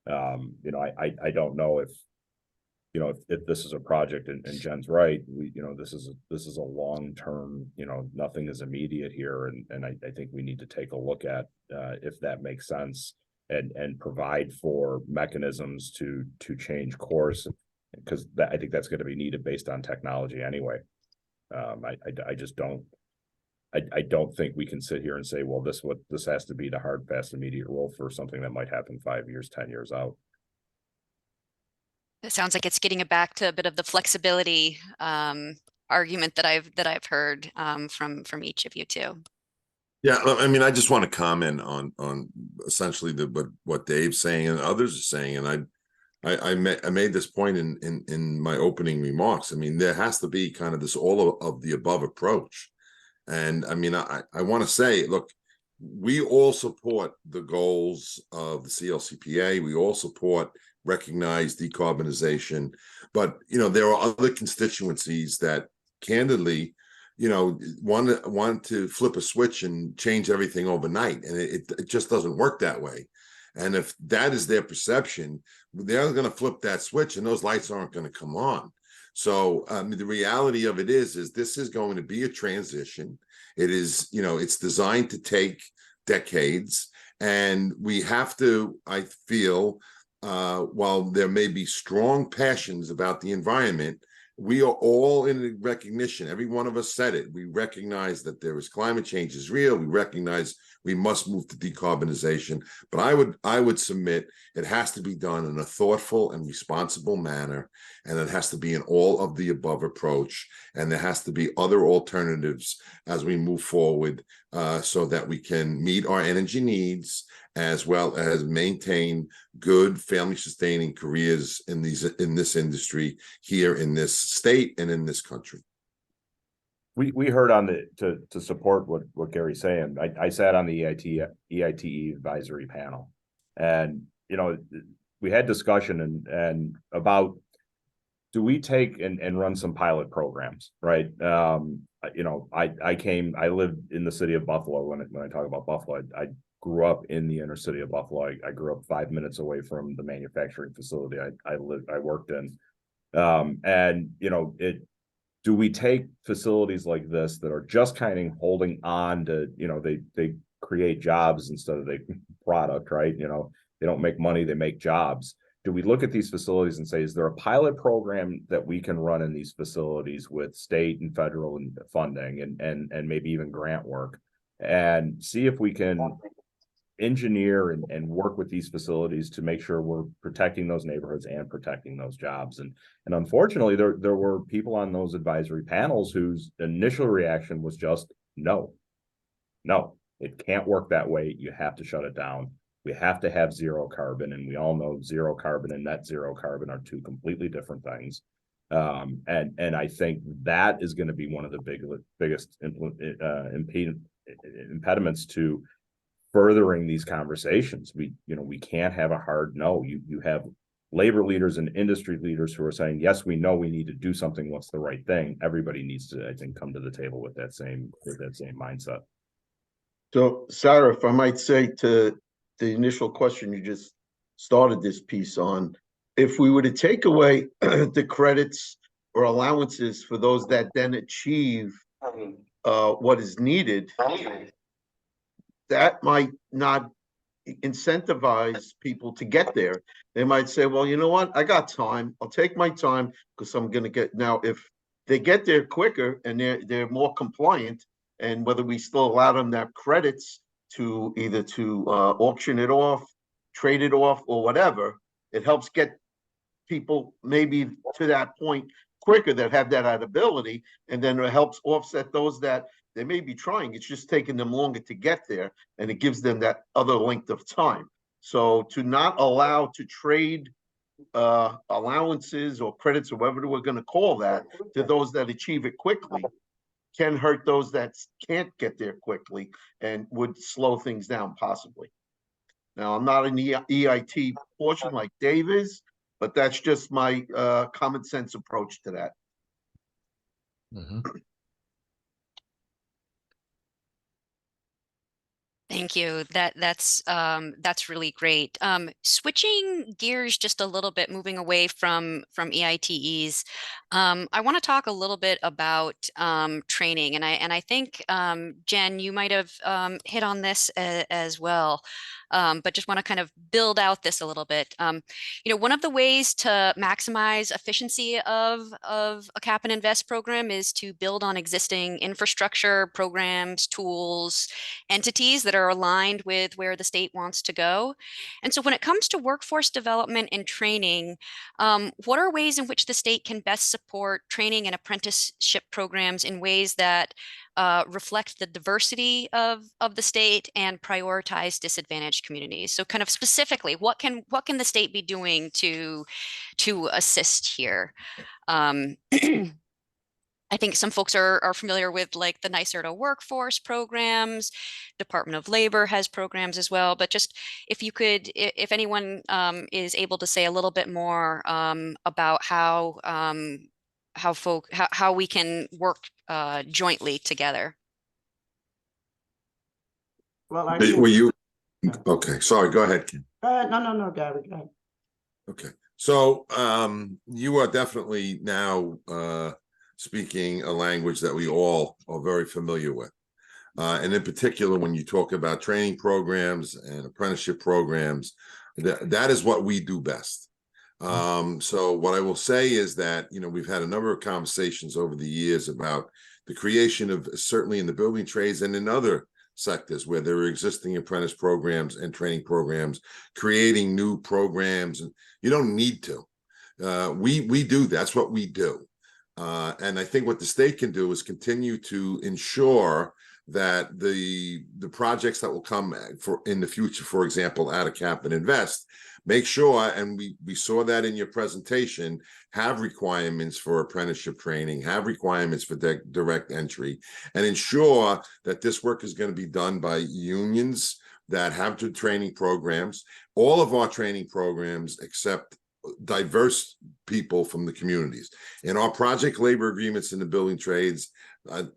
I don't know you know, if this is a project, and Jen's right, you know, this is a long-term, you know, nothing is immediate here. And I think we need to take a look at, if that makes sense, and provide for mechanisms to change course, because I think that's going to be needed based on technology anyway. I just don't, I don't think we can sit here and say, well, this has to be the hard, fast, immediate rule for something that might happen 5 years, 10 years out. It sounds like it's getting back to a bit of the flexibility argument that I've heard from each of you too. Yeah, I mean, I just want to comment on essentially what Dave's saying and others are saying, and I made this point in my opening remarks. I mean, there has to be kind of this all of the above approach, and I mean, I want to say, look, we all support the goals of the CLCPA. We all support recognized decarbonization, but you know, there are other constituencies that candidly, you know, want to flip a switch and change everything overnight, and it just doesn't work that way. And if that is their perception, they're going to flip that switch and those lights aren't going to come on. So the reality of it is this is going to be a transition. It is, you know, it's designed to take decades, and we have to, I feel, while there may be strong passions about the environment, we are all in recognition. Every one of us said it. We recognize that there is climate change is real. We recognize we must move to decarbonization. But I would submit it has to be done in a thoughtful and responsible manner, and it has to be an all of the above approach. And there has to be other alternatives as we move forward, so that we can meet our energy needs as well as maintain good family sustaining careers in this industry here in this state and in this country. We heard on to support what Gary's saying. I sat on the EITE advisory panel, and you know, we had discussion and about, do we take and run some pilot programs, right? You know, I lived in the city of Buffalo. When I talk about Buffalo, I grew up in the inner city of Buffalo. I grew up 5 minutes away from the manufacturing facility I worked in. And you know, do we take facilities like this that are just kind of holding on to, you know, they create jobs instead of the product, right? You know, they don't make money, they make jobs. Do we look at these facilities and say, is there a pilot program that we can run in these facilities with state and federal funding and maybe even grant work, and see if we can engineer and work with these facilities to make sure we're protecting those neighborhoods and protecting those jobs. And unfortunately, there were people on those advisory panels whose initial reaction was just no, it can't work that way. You have to shut it down. We have to have zero carbon, and we all know zero carbon and net zero carbon are two completely different things. And I think that is going to be one of the biggest impediments to furthering these conversations. We can't have a hard no. You have labor leaders and industry leaders who are saying, yes, we know we need to do something. What's the right thing? Everybody needs to, I think, come to the table with that same mindset. So, Sarah, if I might say to the initial question you just started this piece on, if we were to take away the credits or allowances for those that then achieve what is needed, that might not incentivize people to get there. They might say, well, you know what? I got time. I'll take my time because I'm going to get. Now, if they get there quicker and they're more compliant, and whether we still allow them to have credits to either to auction it off, trade it off, or whatever, it helps get people maybe to that point quicker that have that ability, and then it helps offset those that they may be trying. It's just taking them longer to get there, and it gives them that other length of time. So to not allow to trade allowances or credits or whatever we're going to call that to those that achieve it quickly can hurt those that can't get there quickly and would slow things down possibly. Now, I'm not in the EIT portion like Dave is, but that's just my common sense approach to that. Mm-hmm. Thank you. That's really great. Switching gears just a little bit, moving away from EITEs, I want to talk a little bit about training, and I think Jen, you might have hit on this as well, but just want to kind of build out this a little bit. One of the ways to maximize efficiency of a cap and invest program is to build on existing infrastructure, programs, tools, entities that are aligned with where the state wants to go. And so when it comes to workforce development and training, what are ways in which the state can best support training and apprenticeship programs in ways that reflect the diversity of the state and prioritize disadvantaged communities? So kind of specifically, what can the state be doing to assist here? I think some folks are familiar with like the NYSERDA workforce programs. Department of Labor has programs as well. But just if you could, if anyone is able to say a little bit more about how we can work jointly together. Well, I Were can, you okay? Sorry, go ahead, Ken. no, Gary, go ahead. Okay, so you are definitely now speaking a language that we all are very familiar with. And in particular, when you talk about training programs and apprenticeship programs, that is what we do best. So what I will say is that, we've had a number of conversations over the years about the creation of, certainly in the building trades and in other sectors where there are existing apprentice programs and training programs, creating new programs. And you don't need to. We do. That's what we do. And I think what the state can do is continue to ensure that the projects that will come in the future, for example, out of Cap and Invest, make sure, and we saw that in your presentation, have requirements for apprenticeship training, have requirements for direct entry, and ensure that this work is going to be done by unions that have the training programs. All of our training programs accept diverse people from the communities. In our project labor agreements in the building trades,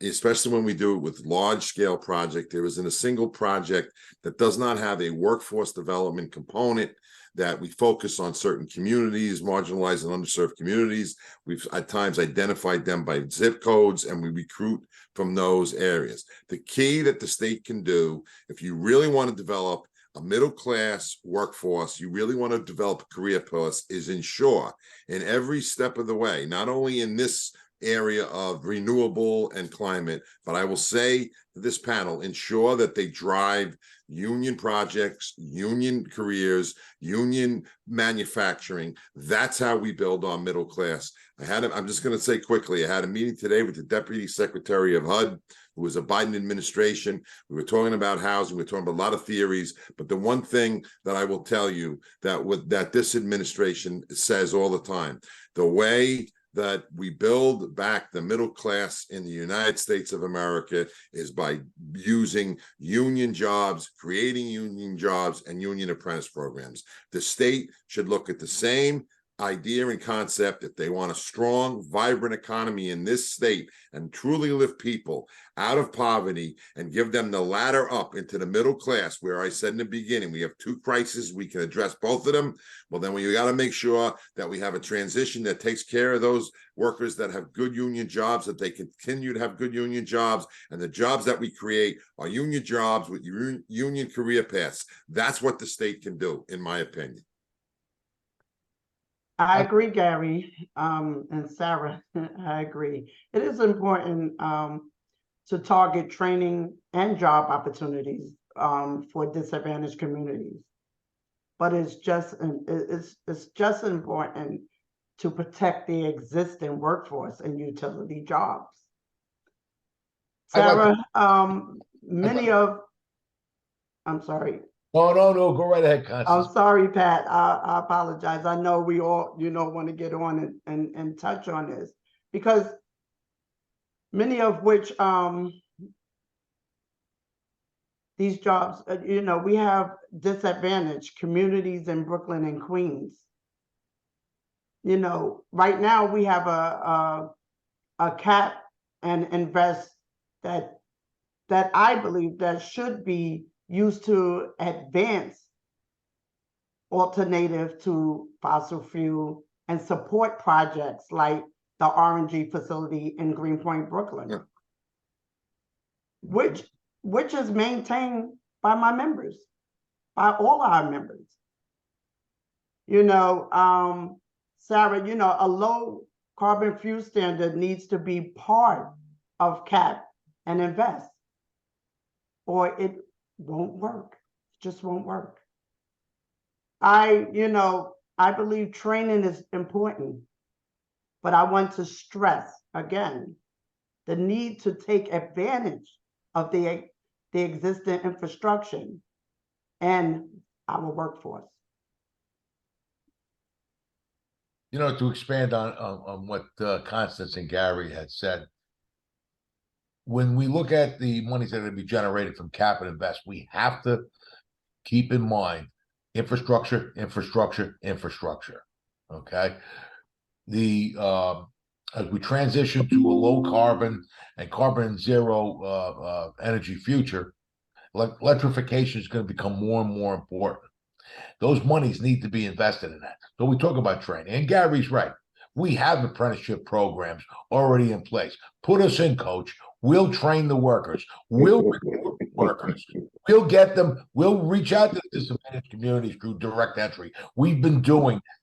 especially when we do it with large scale project, there isn't a single project that does not have a workforce development component, that we focus on certain communities, marginalized and underserved communities. We've at times identified them by zip codes, and we recruit from those areas. The key that the state can do, if you really want to develop a middle-class workforce, you really want to develop a career path, is ensure in every step of the way, not only in this area of renewable and climate, but I will say to this panel, ensure that they drive union projects, union careers, union manufacturing. That's how we build our middle class. I'm just going to say quickly, I had a meeting today with the Deputy Secretary of HUD, who was a Biden administration. We were talking about housing. We were talking about a lot of theories. But the one thing that I will tell you that this administration says all the time, the way that we build back the middle class in the United States of America is by using union jobs, creating union jobs, and union apprentice programs. The state should look at the same idea and concept. If they want a strong, vibrant economy in this state and truly lift people out of poverty and give them the ladder up into the middle class, where I said in the beginning, we have two crises, we can address both of them. Well, then we got to make sure that we have a transition that takes care of those workers that have good union jobs, that they continue to have good union jobs, and the jobs that we create are union jobs with union career paths. That's what the state can do, in my opinion. I agree, Gary, and Sarah, I agree. It is important to target training and job opportunities for disadvantaged communities. But it's just important to protect the existing workforce and utility jobs. Sarah, I'm sorry. No, go right ahead, Constance. I'm sorry, Pat. I apologize. I know we all, want to get on and touch on this, because many of which these jobs, we have disadvantaged communities in Brooklyn and Queens. Right now we have a cap and invest that I believe that should be used to advance alternative to fossil fuel and support projects like the RNG facility in Greenpoint, Brooklyn, Yeah. which is maintained by my members, by all our members. You know, Sarah, you know, a low carbon fuel standard needs to be part of CAP and invest, or it won't work. It just won't work. You know, I believe training is important, but I want to stress again the need to take advantage of the existing infrastructure and our workforce. You know, to expand on what Constance and Gary had said, when we look at the monies that are going to be generated from Cap and Invest, we have to keep in mind infrastructure, infrastructure, infrastructure. Okay, as we transition to a low carbon and carbon zero energy future, electrification is going to become more and more important. Those monies need to be invested in that. So we talk about training, and Gary's right. We have apprenticeship programs already in place. Put us in, coach. We'll train the workers. We'll recruit workers. We'll get them. We'll reach out to the disadvantaged communities through direct entry. We've been doing that.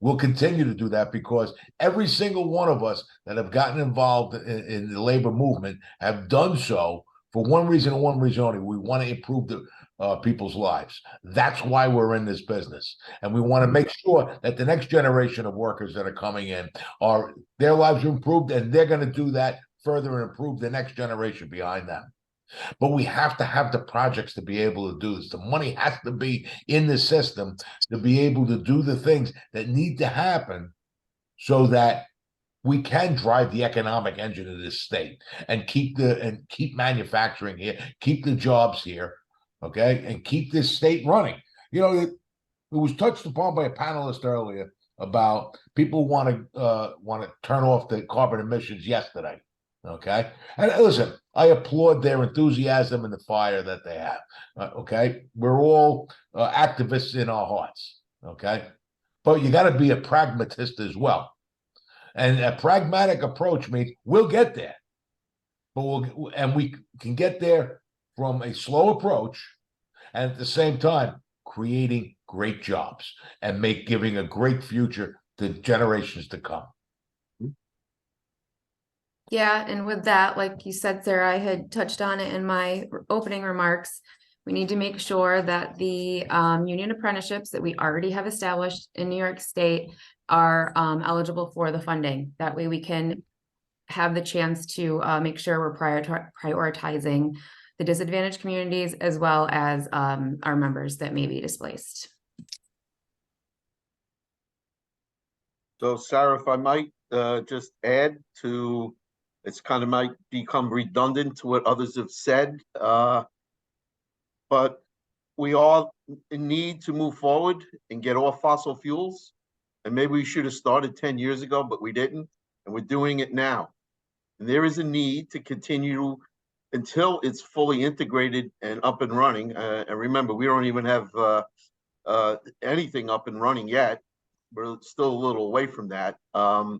We'll continue to do that because every single one of us that have gotten involved in the labor movement have done so for one reason and one reason only. We want to improve the people's lives. That's why we're in this business. And we want to make sure that the next generation of workers that are coming in their lives are improved, and they're going to do that further and improve the next generation behind them. But we have to have the projects to be able to do this. The money has to be in the system to be able to do the things that need to happen so that we can drive the economic engine of this state and keep manufacturing here, keep the jobs here, okay, and keep this state running. You know, it was touched upon by a panelist earlier about people want to turn off the carbon emissions yesterday. Okay, and listen, I applaud their enthusiasm and the fire that they have. Okay, we're all activists in our hearts. Okay, but you got to be a pragmatist as well. And a pragmatic approach means we'll get there, but we can get there from a slow approach, and at the same time creating great jobs and giving a great future to generations to come. Yeah, and with that, like you said, Sarah, I had touched on it in my opening remarks. We need to make sure that the union apprenticeships that we already have established in New York State are eligible for the funding. That way we can have the chance to make sure we're prioritizing the disadvantaged communities as well as our members that may be displaced. So Sarah, if I might just add to, it's kind of might become redundant to what others have said, but we all need to move forward and get off fossil fuels. And maybe we should have started 10 years ago, but we didn't, and we're doing it now. And there is a need to continue until it's fully integrated and up and running. And remember, we don't even have anything up and running yet. We're still a little away from that. I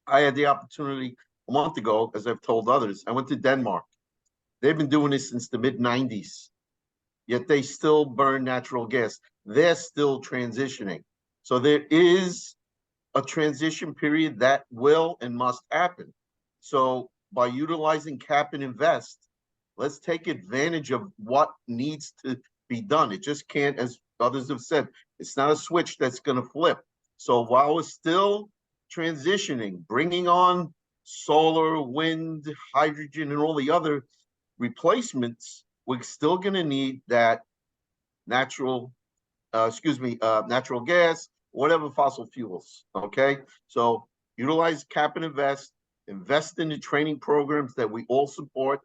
had the opportunity a month ago, as I've told others, I went to Denmark. They've been doing this since the mid-90s, yet they still burn natural gas. They're still transitioning. So there is a transition period that will and must happen. So by utilizing Cap and Invest, let's take advantage of what needs to be done. It just can't, as others have said, it's not a switch that's going to flip. So while we're still transitioning, bringing on solar, wind, hydrogen, and all the other replacements, we're still going to need that natural gas, whatever fossil fuels. Okay, so utilize Cap and Invest in the training programs that we all support,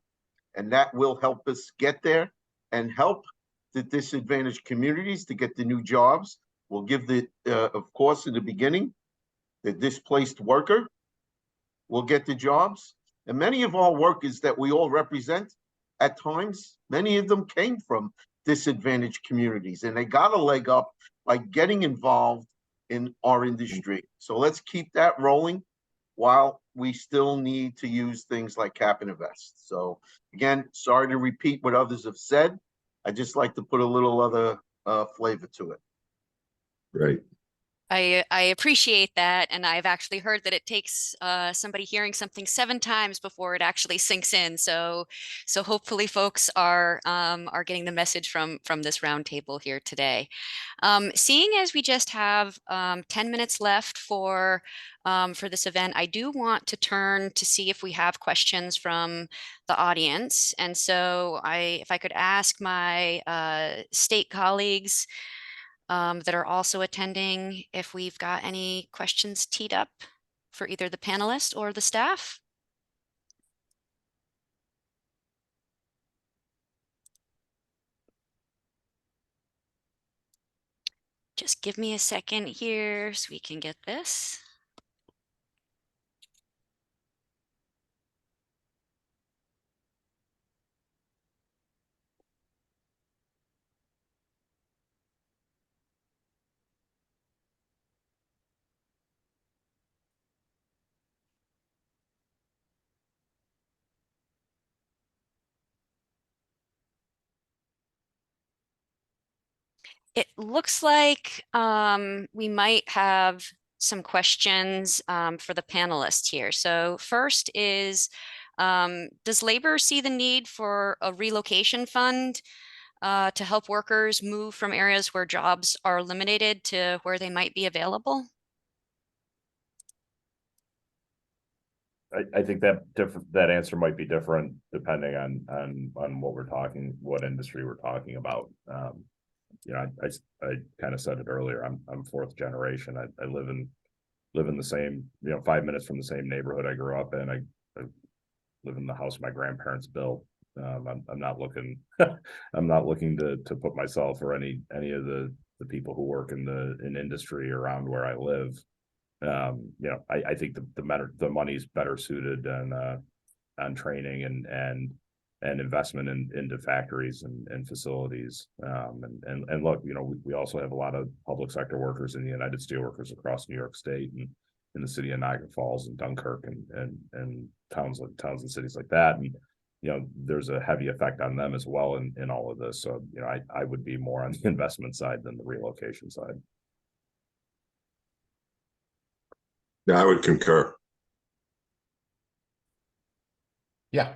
and that will help us get there and help the disadvantaged communities to get the new jobs. We'll give of course, in the beginning, the displaced worker will get the jobs. And many of our workers that we all represent, at times, many of them came from disadvantaged communities, and they got a leg up by getting involved in our industry. So let's keep that rolling while we still need to use things like cap and invest. So again, sorry to repeat what others have said. I just like to put a little other flavor to it. Right. I appreciate that, and I've actually heard that it takes somebody hearing something 7 times before it actually sinks in. So hopefully folks are getting the message from this roundtable here today. Seeing as we just have 10 minutes left for this event, I do want to turn to see if we have questions from the audience. And so if I could ask my state colleagues that are also attending, if we've got any questions teed up for either the panelists or the staff. Just give me a second here so we can get this. It looks like we might have some questions for the panelists here. So first is, does labor see the need for a relocation fund to help workers move from areas where jobs are eliminated to where they might be available? I think that answer might be different depending on what industry we're talking about. You know, I kind of said it earlier. I'm 4th generation. I live in the same, 5 minutes from the same neighborhood I grew up in. I live in the house my grandparents built. I'm not looking I'm not looking to put myself or any of the people who work in industry around where I live. I think the money's better suited on training and investment into factories and facilities. And look, we also have a lot of public sector workers in the United Steelworkers across New York State and in the city of Niagara Falls and Dunkirk and towns and cities like that. And there's a heavy effect on them as well in all of this. So I would be more on the investment side than the relocation side. Yeah, I would concur. Yeah,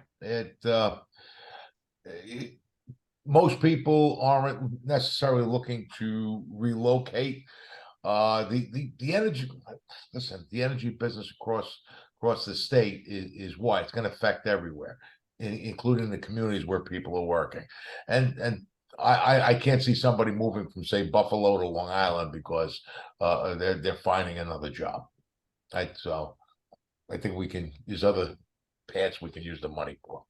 most people aren't necessarily looking to relocate. The energy, listen, the energy business across the state is why it's going to affect everywhere, including the communities where people are working. And I can't see somebody moving from, say, Buffalo to Long Island because they're finding another job. So I think there's other paths we can use the money for.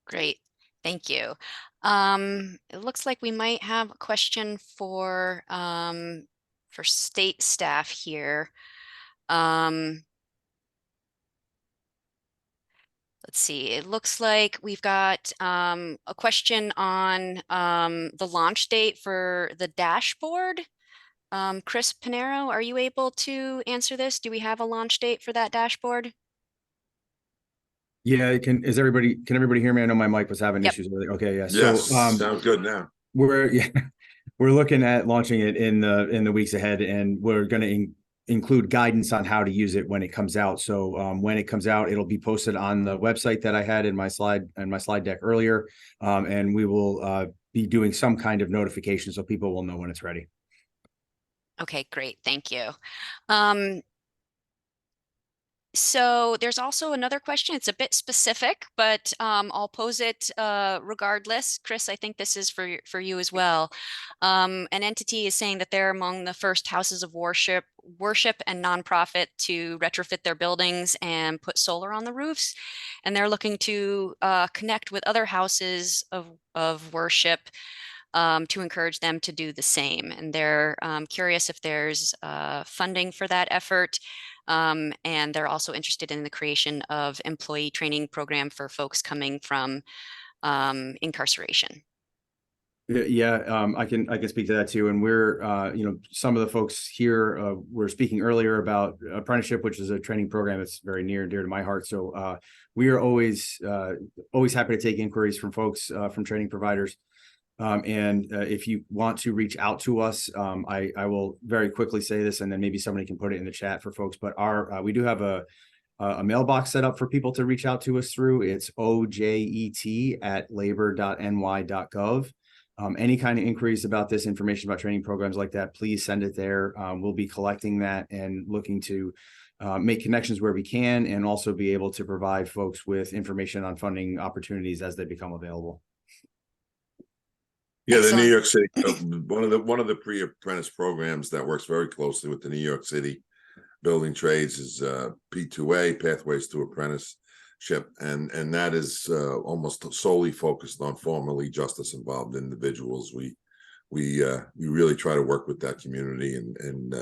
Great, thank you. It looks like we might have a question for state staff here. Let's see, it looks like we've got a question on the launch date for the dashboard. Chris Pinero, are you able to answer this? Do we have a launch date for that dashboard? Yeah, can everybody hear me? I know my mic was having Yep. issues earlier. Okay, yeah. Yes, So sounds good now. we're looking at launching it in the weeks ahead, and we're going to include guidance on how to use it when it comes out. So when it comes out, it'll be posted on the website that I had in my slide deck earlier, and we will be doing some kind of notification so people will know when it's ready. Okay, great. Thank you. So there's also another question. It's a bit specific, but I'll pose it regardless. Chris, I think this is for you as well. An entity is saying that they're among the first houses of worship and nonprofit to retrofit their buildings and put solar on the roofs. And they're looking to connect with other houses of worship to encourage them to do the same. And they're curious if there's funding for that effort. And they're also interested in the creation of employee training program for folks coming from incarceration. I can speak to that too. And we're, some of the folks here were speaking earlier about apprenticeship, which is a training program that's very near and dear to my heart. So we are always happy to take inquiries from folks from training providers. If you want to reach out to us, I will very quickly say this, and then maybe somebody can put it in the chat for folks. But we do have a mailbox set up for people to reach out to us through. It's ojet@labor.ny.gov. Any kind of inquiries about this, information about training programs like that, please send it there. We'll be collecting that and looking to make connections where we can, and also be able to provide folks with information on funding opportunities as they become available. Yeah, the Excellent. New York City, one of the pre-apprentice programs that works very closely with the New York City building trades is P2A, Pathways to Apprenticeship, and that is almost solely focused on formerly justice involved individuals. We really try to work with that community and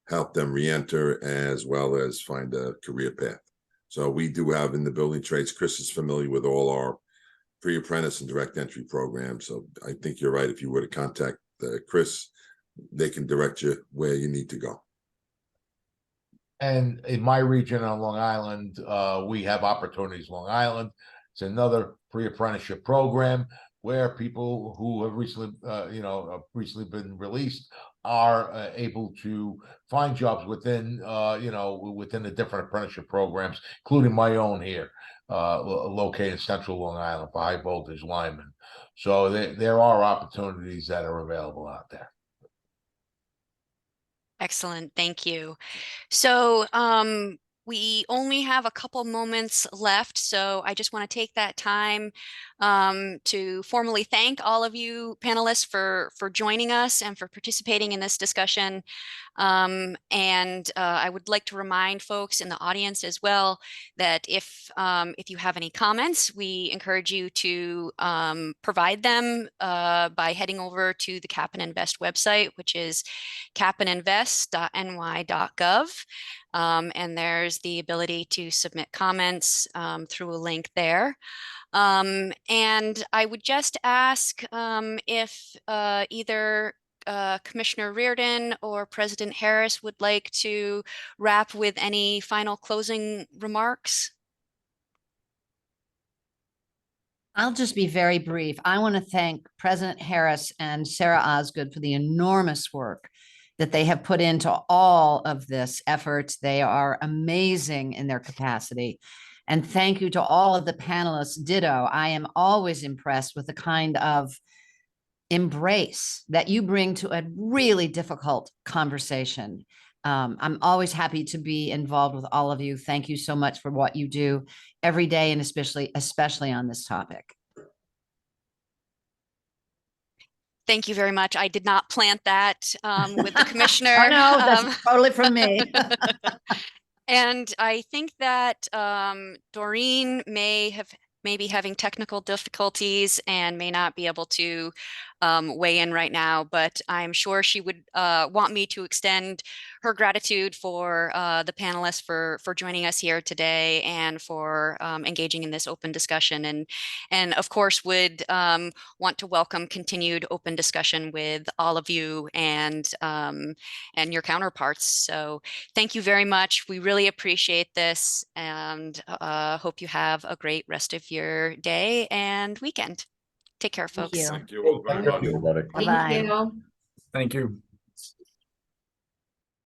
help them re-enter as well as find a career path. So we do have in the building trades, Chris is familiar with all our pre-apprentice and direct entry programs. So I think you're right. If you were to contact Chris, they can direct you where you need to go. And in my region on Long Island, we have Opportunities Long Island. It's another pre-apprenticeship program where people who have recently, recently been released are able to find jobs within, within the different apprenticeship programs, including my own here, located in Central Long Island for high voltage linemen. So there are opportunities that are available out there. Excellent. Thank you. So we only have a couple moments left, so I just want to take that time to formally thank all of you panelists for joining us and for participating in this discussion. I would like to remind folks in the audience as well that if you have any comments, we encourage you to provide them by heading over to the Cap and Invest website, which is capandinvest.ny.gov. And there's the ability to submit comments through a link there. And I would just ask if either Commissioner Reardon or President Harris would like to wrap with any final closing remarks. I'll just be very brief. I want to thank President Harris and Sarah Osgood for the enormous work that they have put into all of this effort. They are amazing in their capacity. And thank you to all of the panelists. Ditto. I am always impressed with the kind of embrace that you bring to a really difficult conversation. I'm always happy to be involved with all of you. Thank you so much for what you do every day, and especially on this topic. Thank you very much. I did not plant that with the commissioner. Oh, no, that's totally from me. And I think that Doreen may be having technical difficulties and may not be able to weigh in right now, but I'm sure she would want me to extend her gratitude for the panelists for joining us here today and for engaging in this open discussion, and of course would want to welcome continued open discussion with all of you and your counterparts. So thank you very much. We really appreciate this, and hope you have a great rest of your day and weekend. Take care, folks. Thank you. Thank you all very much. Bye-bye. Thank you. Thank you.